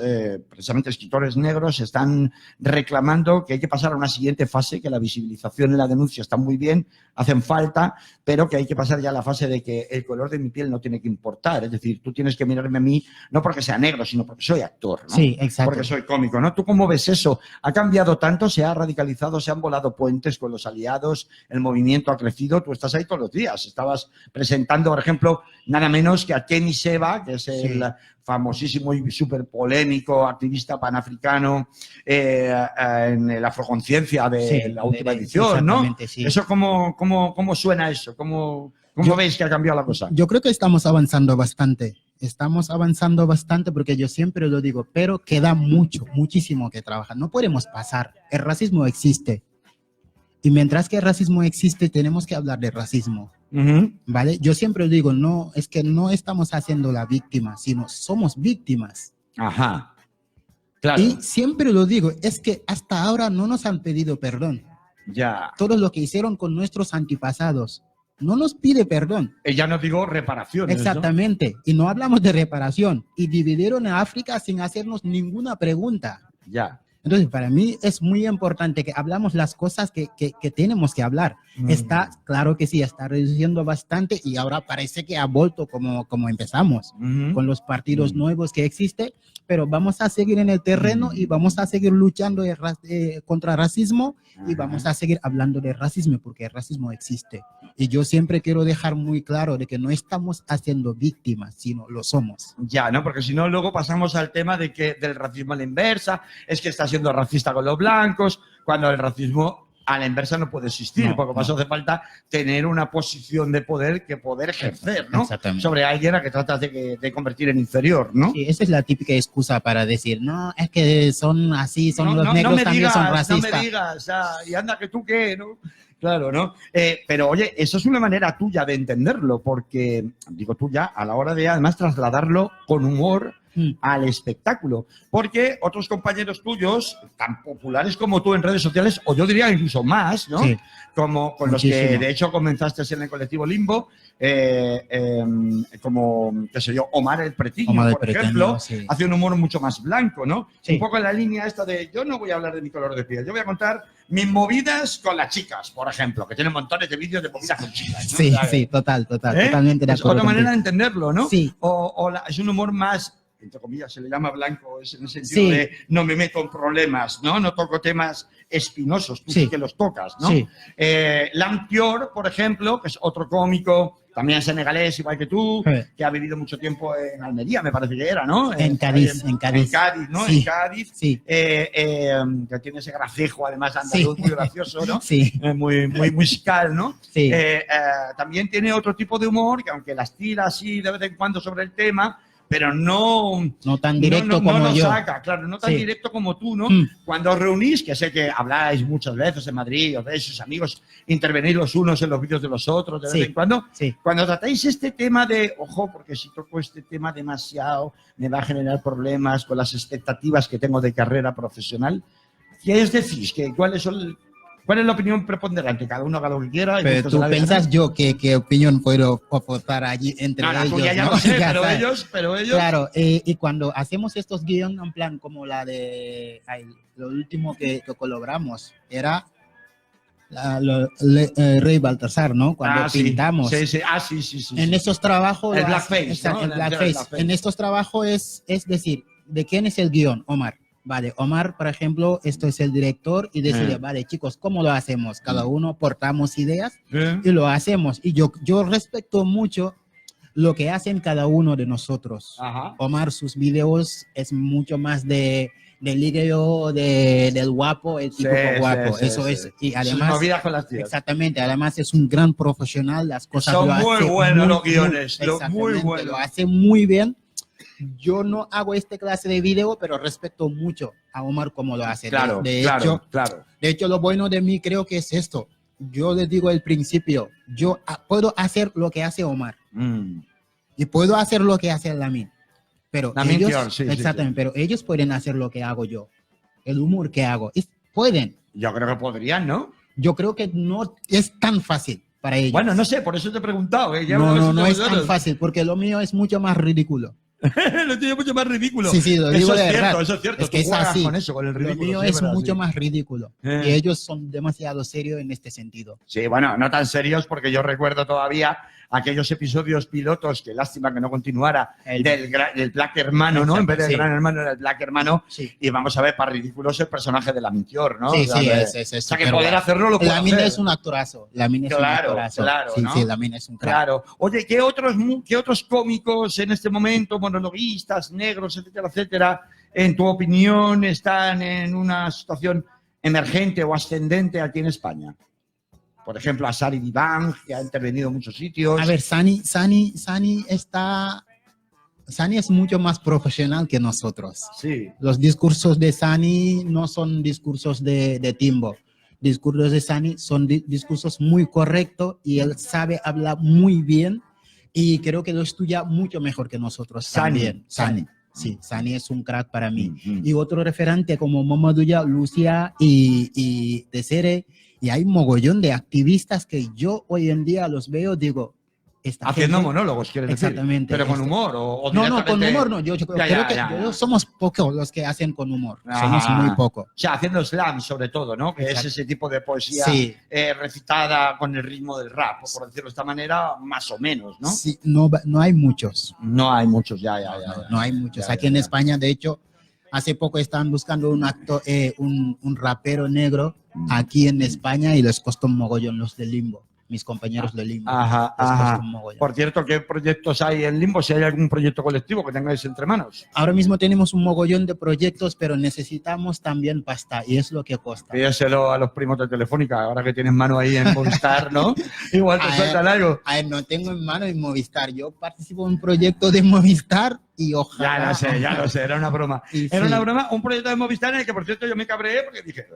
precisamente escritores negros, están reclamando que hay que pasar a una siguiente fase, que la visibilización y la denuncia están muy bien, hacen falta, pero que hay que pasar ya a la fase de que el color de mi piel no tiene que importar. Es decir, tú tienes que mirarme a mí, no porque sea negro, sino porque soy actor, ¿no? Sí, exacto. Porque soy cómico, ¿no? ¿Tú cómo ves eso? ¿Ha cambiado tanto? ¿Se ha radicalizado? ¿Se han volado puentes con los aliados? ¿El movimiento ha crecido? Tú estás ahí todos los días. Estabas presentando, por ejemplo, nada menos que a Kenny Seba, que es el famosísimo y súper polémico activista panafricano en la Afroconciencia de la última edición, ¿no? Sí. ¿Eso cómo suena eso? ¿Cómo veis que ha cambiado la cosa? Yo creo que estamos avanzando bastante. Estamos avanzando bastante porque yo siempre lo digo, pero queda muchísimo que trabajar. No podemos pasar. El racismo existe. Y mientras que el racismo existe, tenemos que hablar de racismo. ¿Vale? Yo siempre digo, no, es que no estamos haciendo la víctima, sino somos víctimas. Ajá. Claro. Y siempre lo digo, es que hasta ahora no nos han pedido perdón. Ya. Todo lo que hicieron con nuestros antepasados no nos pide perdón. Ya no digo reparaciones. Exactamente. ¿No? Y no hablamos de reparación. Y dividieron a África sin hacernos ninguna pregunta. Ya. Entonces, para mí es muy importante que hablamos las cosas que tenemos que hablar. Está, claro que sí, está reduciendo bastante y ahora parece que ha vuelto como empezamos, con los partidos nuevos que existen, pero vamos a seguir en el terreno y vamos a seguir luchando contra el racismo y vamos a seguir hablando de racismo porque el racismo existe. Y yo siempre quiero dejar muy claro de que no estamos haciendo víctimas, sino lo somos. Ya, ¿no? Porque si no, luego pasamos al tema de que del racismo a la inversa, es que está siendo racista con los blancos, cuando el racismo a la inversa no puede existir, porque para eso hace falta tener una posición de poder que poder ejercer, ¿no? Sobre alguien a que tratas de convertir en inferior, ¿no? Sí, esa es la típica excusa para decir, no, es que son así, los negros también son racistas. No me digas, y anda que tú qué, ¿no? Claro, ¿no? Pero oye, eso es una manera tuya de entenderlo, porque, digo tuya, a la hora de además trasladarlo con humor al espectáculo, porque otros compañeros tuyos, tan populares como tú en redes sociales, o yo diría incluso más, ¿no? Sí. Como con muchísimo. Los que de hecho comenzaste en el colectivo Limbo, como, qué sé yo, Omar el Pretiño, por ejemplo, sí. Hace un humor mucho más blanco, ¿no? Sí. Un poco en la línea esta de, yo no voy a hablar de mi color de piel, yo voy a contar mis movidas con las chicas, por ejemplo, que tienen montones de vídeos de movidas con chicas, ¿no? Sí, sí, totalmente de acuerdo. Es otra manera de entenderlo, ¿no? Sí. Es un humor más, entre comillas, se le llama blanco, es en el sentido de no me meto en problemas, ¿no? No toco temas espinosos, tú sí que los tocas, ¿no? Sí. Lampior, por ejemplo, que es otro cómico también senegalés, igual que tú, Sí. que ha vivido mucho tiempo en Almería, me parece que era, ¿no? En Cádiz, en Cádiz. En Cádiz, ¿no? Sí. En Cádiz. Sí. Que tiene ese gracejo, además, andaluz, Sí. muy gracioso, ¿no? Sí, Muy musical, ¿no? sí. También tiene otro tipo de humor, que aunque las tira así de vez en cuando sobre el tema, pero no tan directo como no lo yo. saca, claro, no tan Sí. directo como tú, ¿no? Mm. Cuando os reunís, que sé que habláis muchas veces en Madrid, os veis sus amigos, intervenís los unos en los vídeos de los otros de vez Sí. en cuando. Sí. Cuando tratáis este tema de, ojo, porque si toco este tema demasiado, me va a generar problemas con las expectativas que tengo de carrera profesional, ¿qué os decís? ¿Cuál es la opinión preponderante? Cada uno haga lo que quiera. Y Pero esto tú se la deja. piensas yo qué opinión puedo aportar allí entre No, la ellos. tuya ya ¿no? lo sé, Ya pero sabes. ellos. Claro, y cuando hacemos estos guiones en plan como la de lo último que colaboramos, era Rey Baltasar, ¿no? Cuando sí. pintamos. Sí, sí. Ah, sí. En estos trabajos... El lo hace- blackface, exacto, ¿no? el El blackface. blackface. En estos trabajos es decir, ¿de quién es el guión? Omar. Vale, Omar, por ejemplo, esto es el director y decide, vale, chicos, ¿cómo lo hacemos? Cada uno portamos ideas y lo hacemos. Y yo respeto mucho lo que hacen cada uno de nosotros. Ajá. Omar, sus videos es mucho más de ligueo, del guapo, el típico Sí, guapo. sí, Eso sí, es. sí. Y Sus además, movidas con las tías. exactamente, además es un gran profesional, las cosas Son lo muy hace buenos los muy, guiones, muy exactamente, buenos. lo hace muy bien. Yo no hago este clase de video, pero respeto mucho a Omar como lo hace. Claro, claro. De hecho, lo bueno de mí creo que es esto. Yo les digo al principio, yo puedo hacer lo que hace Omar y puedo hacer lo que hace Lamin. Pero Lamin ellos, Kior, sí, exactamente, pero ellos pueden hacer lo que hago yo. El humor que hago. Pueden. Yo creo que podrían, ¿no? Yo creo que no es tan fácil para ellos. Bueno, no sé, por eso te he preguntado. Ya No es tan fácil, porque lo mío es mucho más ridículo. Lo tuyo es mucho más ridículo. Sí, lo digo de verdad. Eso es cierto. Es que Tú es juegas así. con eso, con el Lo ridículo. mío sí, es verdad, mucho sí. más ridículo. Y ellos son demasiado serios en este sentido. Sí, bueno, no tan serios porque yo recuerdo todavía aquellos episodios pilotos, que lástima que no continuara, del Black Hermano, ¿no? En vez del Sí. Gran Hermano era el Black Hermano. Sí. Y vamos a ver, para ridículos el personaje de Lamin Kior, ¿no? Sí, O sea, sí, que- es o sea, que súper poder guay. hacerlo lo puede Lamin hacer. es un actorazo. Lamin es un Claro, actorazo. claro, Sí, ¿no? sí, Lamin es un crack. Claro. Oye, ¿qué otros cómicos en este momento, monologuistas, negros, etcétera, etcétera, en tu opinión están en una situación emergente o ascendente aquí en España? Por ejemplo, a Sari Divan, que ha intervenido en muchos sitios. A ver, Sani es mucho más profesional que nosotros. Sí. Los discursos de Sani no son discursos de Timbo. Discursos de Sani son discursos muy correctos y él sabe hablar muy bien y creo que lo estudia mucho mejor que nosotros también. Sani. Sí, Sani es un crack para mí. Y otro referente como Mamadouya, Lucia y Desere, y hay mogollón de activistas que yo hoy en día los veo, digo, Haciendo gente- monólogos, quieres decir. Exactamente. Pero con humor o No, con directamente- humor no. Yo Ya, creo ya, que ya. somos pocos los que hacen con humor. Ajá. Somos muy pocos. O sea, haciendo slam sobre todo, ¿no? Que Exacto. es ese tipo de poesía Sí. recitada con el ritmo del rap, por decirlo de esta manera, más o menos, ¿no? Sí, no hay muchos. No hay muchos, ya. No hay muchos. Ya, Aquí ya, en ya. España, de hecho, hace poco estaban buscando un rapero negro aquí en España y les costó un mogollón los de Limbo, mis compañeros de Limbo. Ajá, Les ajá. costó un mogollón. Por cierto, ¿qué proyectos hay en Limbo? Si hay algún proyecto colectivo que tengáis entre manos. Ahora mismo tenemos un mogollón de proyectos, pero necesitamos también pasta y es lo que cuesta. Pídeselo a los primos de Telefónica, ahora que tienen mano ahí en Movistar, ¿no? Igual te A sueltan ver, algo. A ver, no tengo en mano en Movistar. Yo participo en un proyecto de Movistar y ojalá. Ya lo sé, era una broma. Y Era sí. una broma, un proyecto de Movistar en el que, por cierto, yo me cabreé porque dije,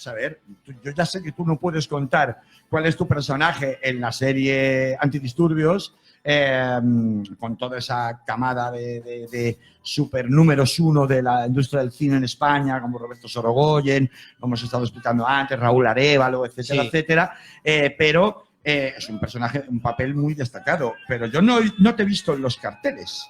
a ver, yo ya sé que tú no puedes contar cuál es tu personaje en la serie Antidisturbios, con toda esa camada de super números uno de la industria del cine en España, como Roberto Sorogoyen, como os he estado explicando antes, Raúl Arévalo, etcétera, Sí. etcétera, pero es un personaje, un papel muy destacado, pero yo no te he visto en los carteles.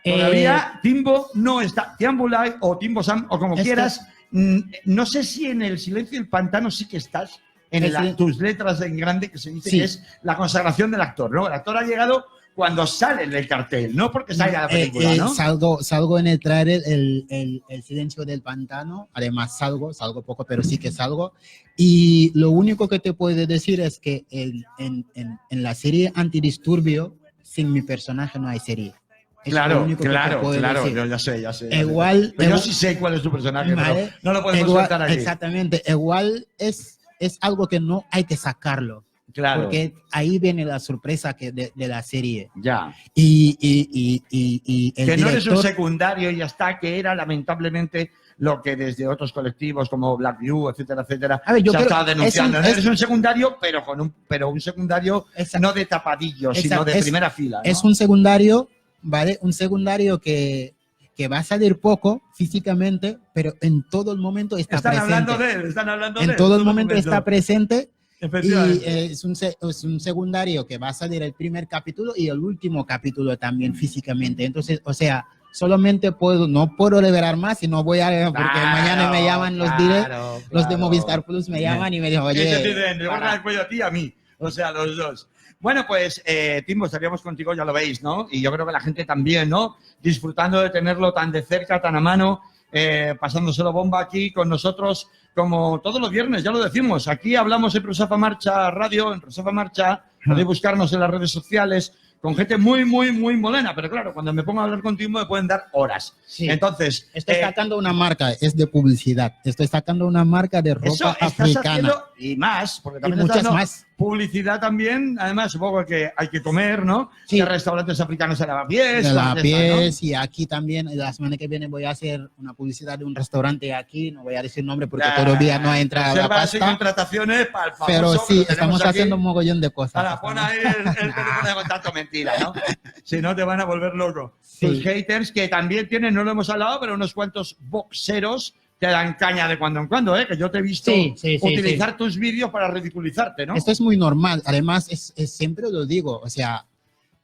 Todavía Timbo no está. Tiambulay o Timbo Sam o como Es que- quieras. No sé si en El Silencio del Pantano sí que estás. En Sí. tus letras en grande que se dice Sí. que es la consagración del actor, ¿no? El actor ha llegado cuando sale en el cartel, no porque salga la película, ¿no? Salgo en el trailer, el Silencio del Pantano. Además, salgo poco, pero sí que salgo. Y lo único que te puedo decir es que en la serie Antidisturbio, sin mi personaje no hay serie. Claro, yo ya sé. Igual, yo sí sé cuál es tu personaje, vale, pero no lo podemos soltar aquí. Exactamente, igual es algo que no hay que sacarlo. Claro. Porque ahí viene la sorpresa de la serie. Ya. Y el que no eres un director, secundario y ya está, que era lamentablemente lo que desde otros colectivos como Blackview, etcétera, etcétera, a ver, yo se creo, estaba denunciando. es Eres un secundario, pero un secundario no de tapadillo, sino de primera fila, ¿no? Es un secundario, ¿vale? Un secundario que va a salir poco físicamente, pero en todo el momento está presente. Están hablando de él. En todo el momento está presente. Y Efectivamente. es un secundario que va a salir el primer capítulo y el último capítulo también físicamente. Entonces, o sea, solamente no puedo revelar más y no voy a, porque mañana me llaman los de Movistar Plus me llaman y me dicen, oye, ¿qué te dicen? Le van el cuello a ti y a mí. O sea, los dos. Bueno, pues, Timbo, estaríamos contigo, ya lo veis, ¿no? Y yo creo que la gente también, ¿no? Disfrutando de tenerlo tan de cerca, tan a mano, pasándoselo bomba aquí con nosotros, como todos los viernes, ya lo decimos. Aquí hablamos en Rusafa Marcha Radio, en Rusafa Marcha, podéis buscarnos en las redes sociales, con gente muy, muy, muy molena. Pero claro, cuando me pongo a hablar contigo me pueden dar horas. Sí. Entonces, estoy sacando una marca, es de publicidad. Estoy sacando una marca de ropa eso estás africana. haciendo, y más, porque Y también muchas estás dando más. publicidad también. Además, supongo que hay que comer, ¿no? Sí. Que restaurantes africanos en Lavapiés. De la ¿no? pies, y aquí también, la semana que viene voy a hacer una publicidad de un restaurante aquí, no voy a decir nombre porque todavía no ha entrado la Reservas y pasta, contrataciones para el famoso. pero que sí, lo tenemos estamos aquí. haciendo un mogollón de cosas. Ahora, pon ahí el teléfono de contacto, mentira, ¿no? Si no, te van a volver loco. Sí. Tus haters, que también tienen, no lo hemos hablado, pero unos cuantos boxeros te dan caña de cuando en cuando, ¿eh? Que yo te he visto utilizar tus vídeos para ridiculizarte, ¿no? Esto es muy normal. Además, siempre lo digo, o sea,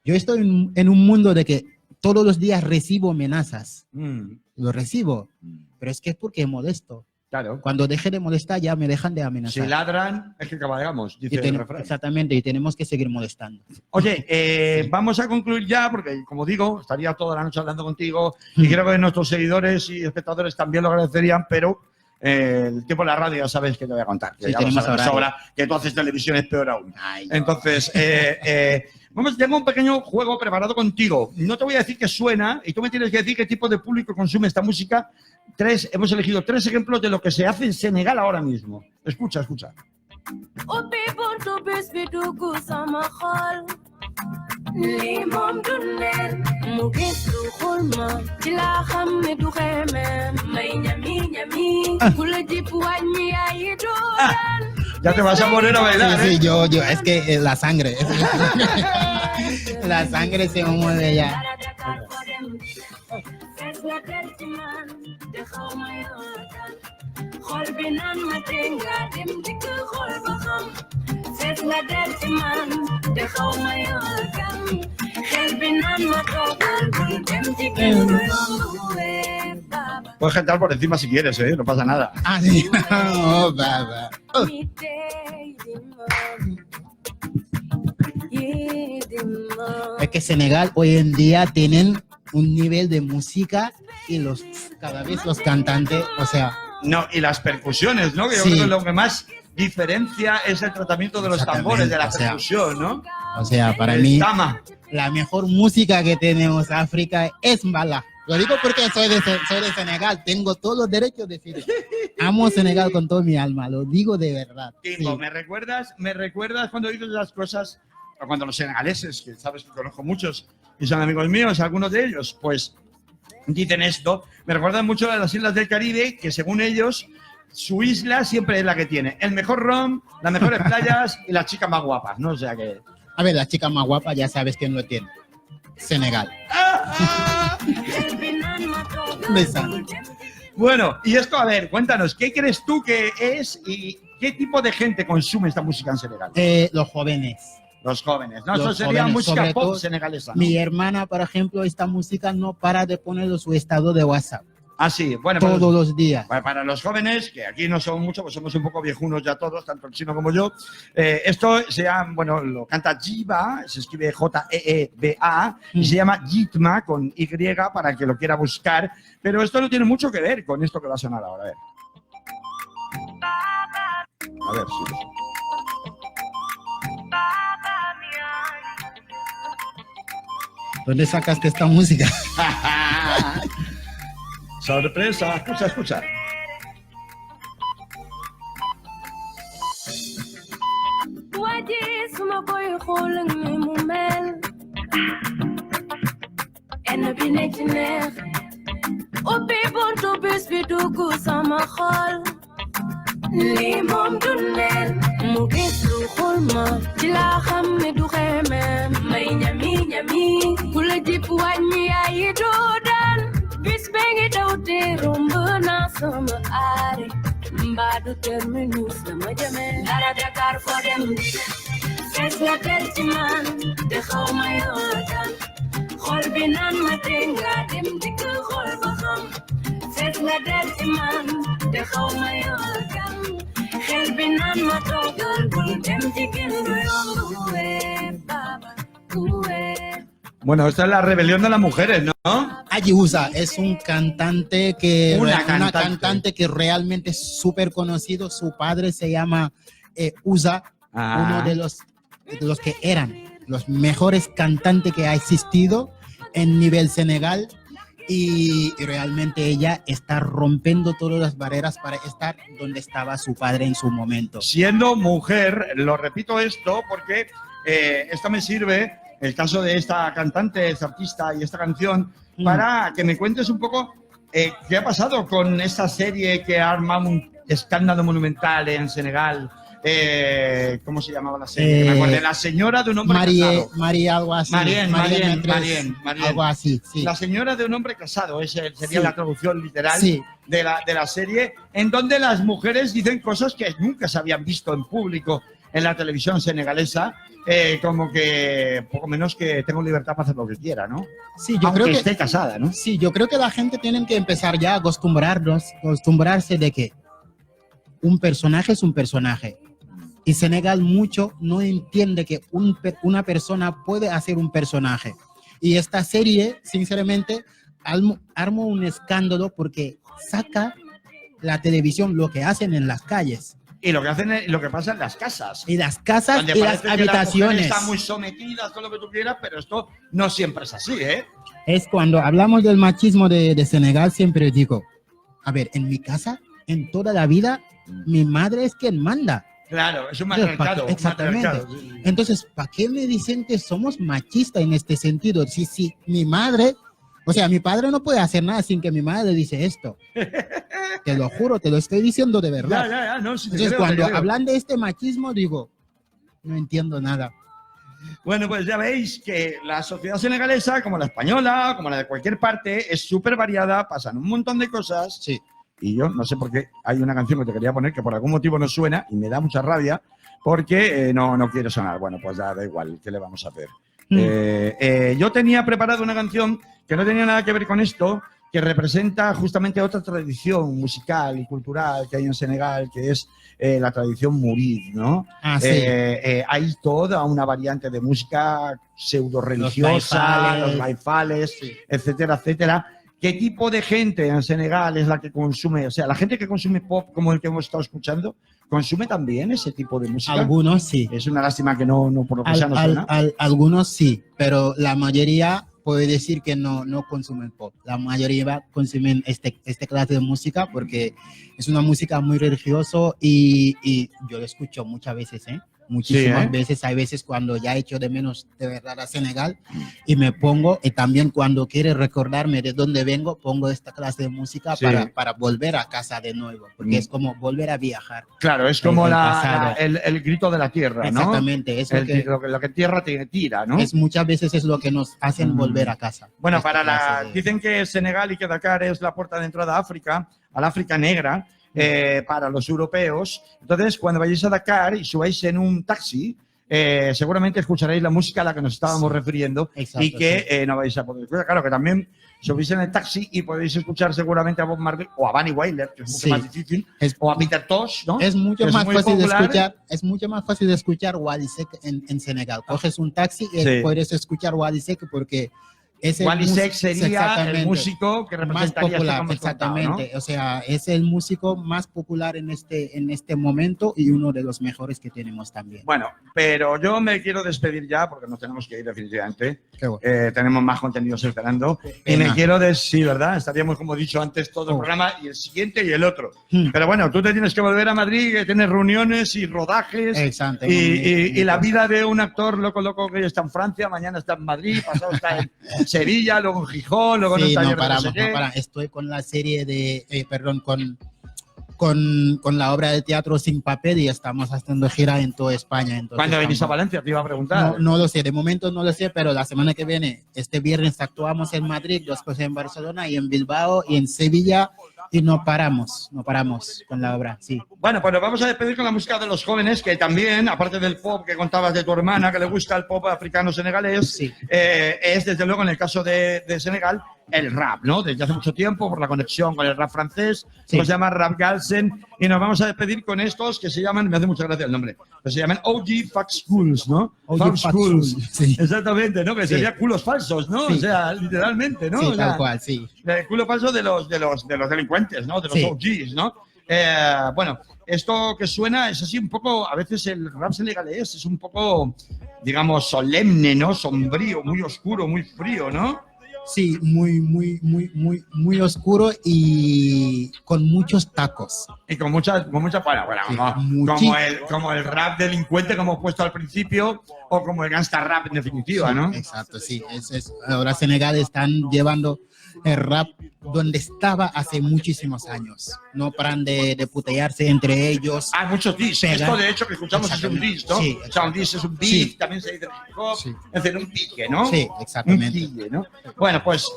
yo estoy en un mundo de que todos los días recibo amenazas. Lo recibo, pero es que es porque molesto. Claro. Cuando deje de molestar ya me dejan de amenazar. Si ladran, es que cabalgamos, dice el refrán. Exactamente, y tenemos que seguir molestando. Oye, vamos a concluir ya, porque como digo, estaría toda la noche hablando contigo y creo que nuestros seguidores y espectadores también lo agradecerían, pero el tiempo de la radio ya sabes que te voy a contar. Que Sí, ya tenemos lo sabes de horario. sobra, que tú haces televisión es peor aún. Ay, no. Entonces, tengo un pequeño juego preparado contigo. No te voy a decir qué suena y tú me tienes que decir qué tipo de público consume esta música. Hemos elegido 3 ejemplos de lo que se hace en Senegal ahora mismo. Escucha. Ya te vas a poner a bailar, Sí, ¿eh? yo, es que la sangre. La sangre se me mueve ya. Puedes cantar por encima si quieres, ¿eh? No pasa nada. Ah, sí. Oh, baba. Oh. Es que Senegal hoy en día tienen un nivel de música y cada vez los cantantes, o sea... No, y las percusiones, ¿no? Que yo Sí. creo que lo que más diferencia es el tratamiento de los tambores, de la Exactamente, percusión, ¿no? O sea, para El mí, tama. la mejor música que tenemos en África es Mbala. Lo digo porque soy de Senegal, tengo todos los derechos de decirlo. Amo Senegal con toda mi alma, lo digo de verdad. Timbo, Sí. me recuerdas cuando dices las cosas, o cuando los senegaleses, que sabes que conozco muchos y son amigos míos, algunos de ellos, pues dicen esto. Me recuerdan mucho a las islas del Caribe, que según ellos, su isla siempre es la que tiene el mejor rom, las mejores playas y las chicas más guapas, ¿no? O sea que... A ver, la chica más guapa ya sabes quién lo tiene. Senegal. Besa. Bueno, y esto, a ver, cuéntanos, ¿qué crees tú que es y qué tipo de gente consume esta música en Senegal? Los jóvenes. Los jóvenes, ¿no? Los Eso sería jóvenes, música sobre pop todo, senegalesa, ¿no? Mi hermana, por ejemplo, esta música no para de ponerlo en su estado de WhatsApp. Ah, sí, bueno, todos los días. Para los jóvenes, que aquí no somos muchos, pues somos un poco viejunos ya todos, tanto el chino como yo, esto se llama, bueno, lo canta Jiba, se escribe Jeeba, y se llama Jitma con Y para el que lo quiera buscar, pero esto no tiene mucho que ver con esto que va a sonar ahora, a ver si... ¿Dónde sacaste esta música? Sorpresa, escucha, escucha. Li moom du neen mu gis lu xul ma ci laa xam ne du xeemee may ñami ñami ku la jip wàññi yaayi doo daan bis bee ngi daw te romb naa sama aare mbaa du terminus dama jëmee dara Dakar foo dem fees la del ci man te xaw ma yoo tan xol bi naan ma te nga dem dikk xol ba xam fees la del ci man te xaw ma yoo tan xel bi naan ma toogal bul dem jigéen du yomb kuwe baba kuwe. Bueno, esta es la rebelión de las mujeres, ¿no? Aji Usa es un cantante que Una cantante que realmente es súper conocido. Su padre se llama Usa, uno de los que eran los mejores cantantes que ha existido en nivel Senegal. Y realmente ella está rompiendo todas las barreras para estar donde estaba su padre en su momento. Siendo mujer, lo repito esto porque esto me sirve, el caso de esta cantante, esta artista y esta canción, para que me cuentes un poco qué ha pasado con esta serie que ha armado un escándalo monumental en Senegal. ¿Cómo se llamaba la serie? Me acuerdo, La señora de un hombre casado. María, algo así. Marien. Algo así, sí. La señora de un hombre casado, esa sería Sí. la traducción literal Sí. de la serie, en donde las mujeres dicen cosas que nunca se habían visto en público en la televisión senegalesa, como que poco menos que tengo libertad para hacer lo que quiera, ¿no? Sí, yo Aunque creo que esté casada, ¿no? Sí, yo creo que la gente tiene que empezar ya a acostumbrarse de que un personaje es un personaje. Y Senegal mucho no entiende que una persona puede hacer un personaje. Y esta serie, sinceramente, armó un escándalo porque saca la televisión lo que hacen en las calles. Y lo que hacen es lo que pasa en las casas. Y las casas Donde y las parece que las mujeres habitaciones. están muy sometidas, todo lo que tú quieras, pero esto no siempre es así, ¿eh? Es cuando hablamos del machismo de Senegal, siempre digo, a ver, en mi casa, en toda la vida, mi madre es quien manda. Claro, es un matriarcado. Exactamente. Entonces, ¿para qué me dicen que somos machistas en este sentido? Si mi madre, o sea, mi padre no puede hacer nada sin que mi madre dice esto. Te lo juro, te lo estoy diciendo de verdad. Ya, no, sí, Entonces, cuando hablan de este machismo, digo, no entiendo nada. Bueno, pues ya veis que la sociedad senegalesa, como la española, como la de cualquier parte, es súper variada, pasan un montón de cosas. Sí. Y yo no sé por qué hay una canción que te quería poner que por algún motivo no suena y me da mucha rabia porque no quiere sonar. Bueno, pues ya da igual, ¿qué le vamos a hacer? Yo tenía preparado una canción que no tenía nada que ver con esto, que representa justamente otra tradición musical y cultural que hay en Senegal, que es la tradición murid, ¿no? Sí. Hay toda una variante de música pseudo religiosa, los baifales, sí, etcétera, etcétera. ¿Qué tipo de gente en Senegal es la que consume? O sea, la gente que consume pop como el que hemos estado escuchando, ¿consume también ese tipo de música? Algunos sí. Es una lástima que no por lo que sea no suena. Algunos sí, pero la mayoría puede decir que no consumen pop. La mayoría consumen este clase de música porque es una música muy religiosa y yo lo escucho muchas veces, muchísimas veces. Hay veces cuando ya echo de menos de verdad a Senegal y me pongo, y también cuando quiero recordarme de dónde vengo, pongo esta clase de música para volver a casa de nuevo, porque es como volver a viajar. Claro, es como el grito de la tierra, ¿no? Exactamente. Es lo que tierra te tira, ¿no? Es muchas veces es lo que nos hacen volver a casa. Bueno, dicen que Senegal y que Dakar es la puerta de entrada a África, al África negra, para los europeos. Entonces, cuando vayáis a Dakar y subáis en un taxi, seguramente escucharéis la música a la que nos estábamos refiriendo. Exacto, y que no vais a poder escuchar. Claro que también subís en el taxi y podéis escuchar seguramente a Bob Marley o a Bunny Wailer, que es mucho más difícil, o a Peter Tosh, ¿no? Es mucho que más muy fácil popular. de escuchar. Es mucho más fácil de escuchar Wally Seck en Senegal. Coges un taxi y puedes escuchar Wally Seck porque Wally Seck sería el músico que más representaría popular, este exactamente. contado, ¿no? O sea, es el músico más popular en este momento y uno de los mejores que tenemos también. Bueno, pero yo me quiero despedir ya porque nos tenemos que ir definitivamente. Qué bueno. Tenemos más contenidos esperando. Y Pena. me quiero sí, ¿verdad? Estaríamos, como he dicho antes, todo el programa y el siguiente y el otro. Pero bueno, tú te tienes que volver a Madrid, que tienes reuniones y rodajes. Exacto. Y la vida de un actor loco que hoy está en Francia, mañana está en Madrid, pasado está en Sevilla, luego en Gijón, luego en Sí, un taller no paramos, de no sé qué. no paramos. Estoy con la serie de, con la obra de teatro Sin Papel y estamos haciendo gira en toda España. Entonces, ¿Cuándo venís a Valencia? Te iba a preguntar. No lo sé, de momento no lo sé, pero la semana que viene, este viernes actuamos en Madrid, después en Barcelona y en Bilbao y en Sevilla y no paramos con la obra, sí. Bueno, pues nos vamos a despedir con la música de los jóvenes, que también, aparte del pop que contabas de tu hermana, que le gusta el pop africano-senegalés, Sí. Es desde luego en el caso de Senegal el rap, ¿no? Desde hace mucho tiempo, por la conexión con el rap francés, Sí. se llama Rap Galsen, y nos vamos a despedir con estos que se llaman, me hace mucha gracia el nombre, que se llaman OG Fuck Schools, ¿no? OG Fuck Fuck Schools. Schools, sí. Exactamente, ¿no? Que Sí. sería culos falsos, ¿no? Sí. O sea, literalmente, ¿no? Sí, O sea, tal cual, sí. el culo falso de los delincuentes, ¿no? De los Sí. OGs, ¿no? Bueno, esto que suena es así un poco, a veces el rap senegalés es un poco, digamos, solemne, ¿no? Sombrío, muy oscuro, muy frío, ¿no? Sí, muy oscuro y con muchos tacos. Y con mucha bueno, Sí, como el rap delincuente como hemos puesto al principio, o como el gangsta rap en definitiva, Sí, ¿no? Exacto, sí. Ahora Senegal están llevando el rap donde estaba hace muchísimos años. No paran de putearse entre ellos. Hay muchos diss. Pega. Esto, de hecho, que escuchamos es un diss, ¿no? Sí, o sea, un diss es un beat, Sí. también se dice hip hop, Sí. es decir, un pique, ¿no? Sí, exactamente. Un pique, ¿no? Bueno, pues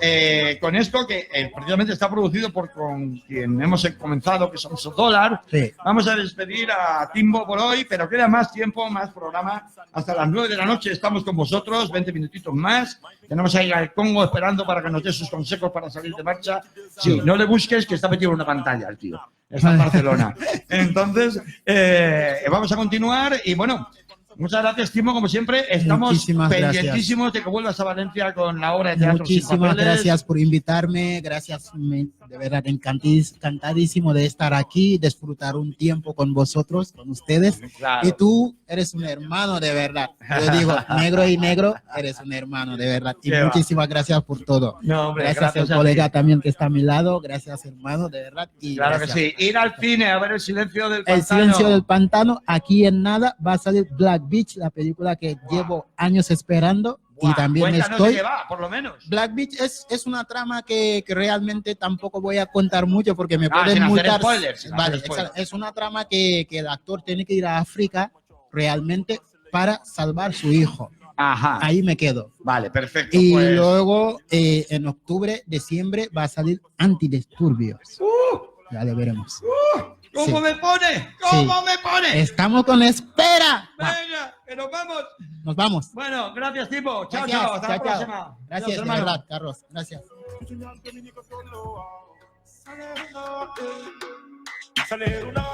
con esto que precisamente está producido por con quien hemos comenzado, que somos Dólar, Sí. vamos a despedir a Timbo por hoy, pero queda más tiempo, más programa. Hasta las 9 de la noche estamos con vosotros, 20 minutitos más. Tenemos ahí al Congo esperando para que nos dé sus consejos para salir de marcha. Sí, no le busques, que está metido en una pantalla el tío. Está en Barcelona. Entonces, vamos a continuar y bueno, muchas gracias, Timo, como siempre. Estamos Muchísimas pendientísimos de que vuelvas a Valencia con la obra de teatro Sin Muchísimas Papeles. gracias por invitarme, gracias, de verdad encantadísimo de estar aquí, disfrutar un tiempo con vosotros, con ustedes. Claro. Y tú eres un hermano de verdad. Yo digo, negro y negro, eres un hermano de verdad. Y Qué va. muchísimas gracias por todo. No, hombre, gracias gracias a al colega ti. también que está a mi lado, gracias hermano, de verdad. Y Claro gracias. que sí. Ir al cine a ver El silencio del El pantano. silencio del pantano, aquí en nada va a salir Black Beach, la película que llevo años esperando. Buah, Y también cuéntanos estoy. de qué va, por lo menos. Black Beach es una trama que realmente tampoco voy a contar mucho porque me sin pueden hacer multar. spoilers, sin Vale, hacer spoilers. es una trama que el actor tiene que ir a África realmente para salvar su hijo. Ajá. Ahí me quedo. Vale, perfecto. Y pues. luego en octubre, diciembre va a salir Antidisturbios. Ya lo veremos. ¿Cómo Sí. me pone? ¿Cómo Sí. me pone? Estamos con espera. Venga, que nos vamos. Nos vamos. Bueno, gracias, Timo. Chao, Gracias, chao. Hasta la chao, chao. próxima. Gracias, Adiós, de hermano. verdad, Carlos. Gracias. Saleruna,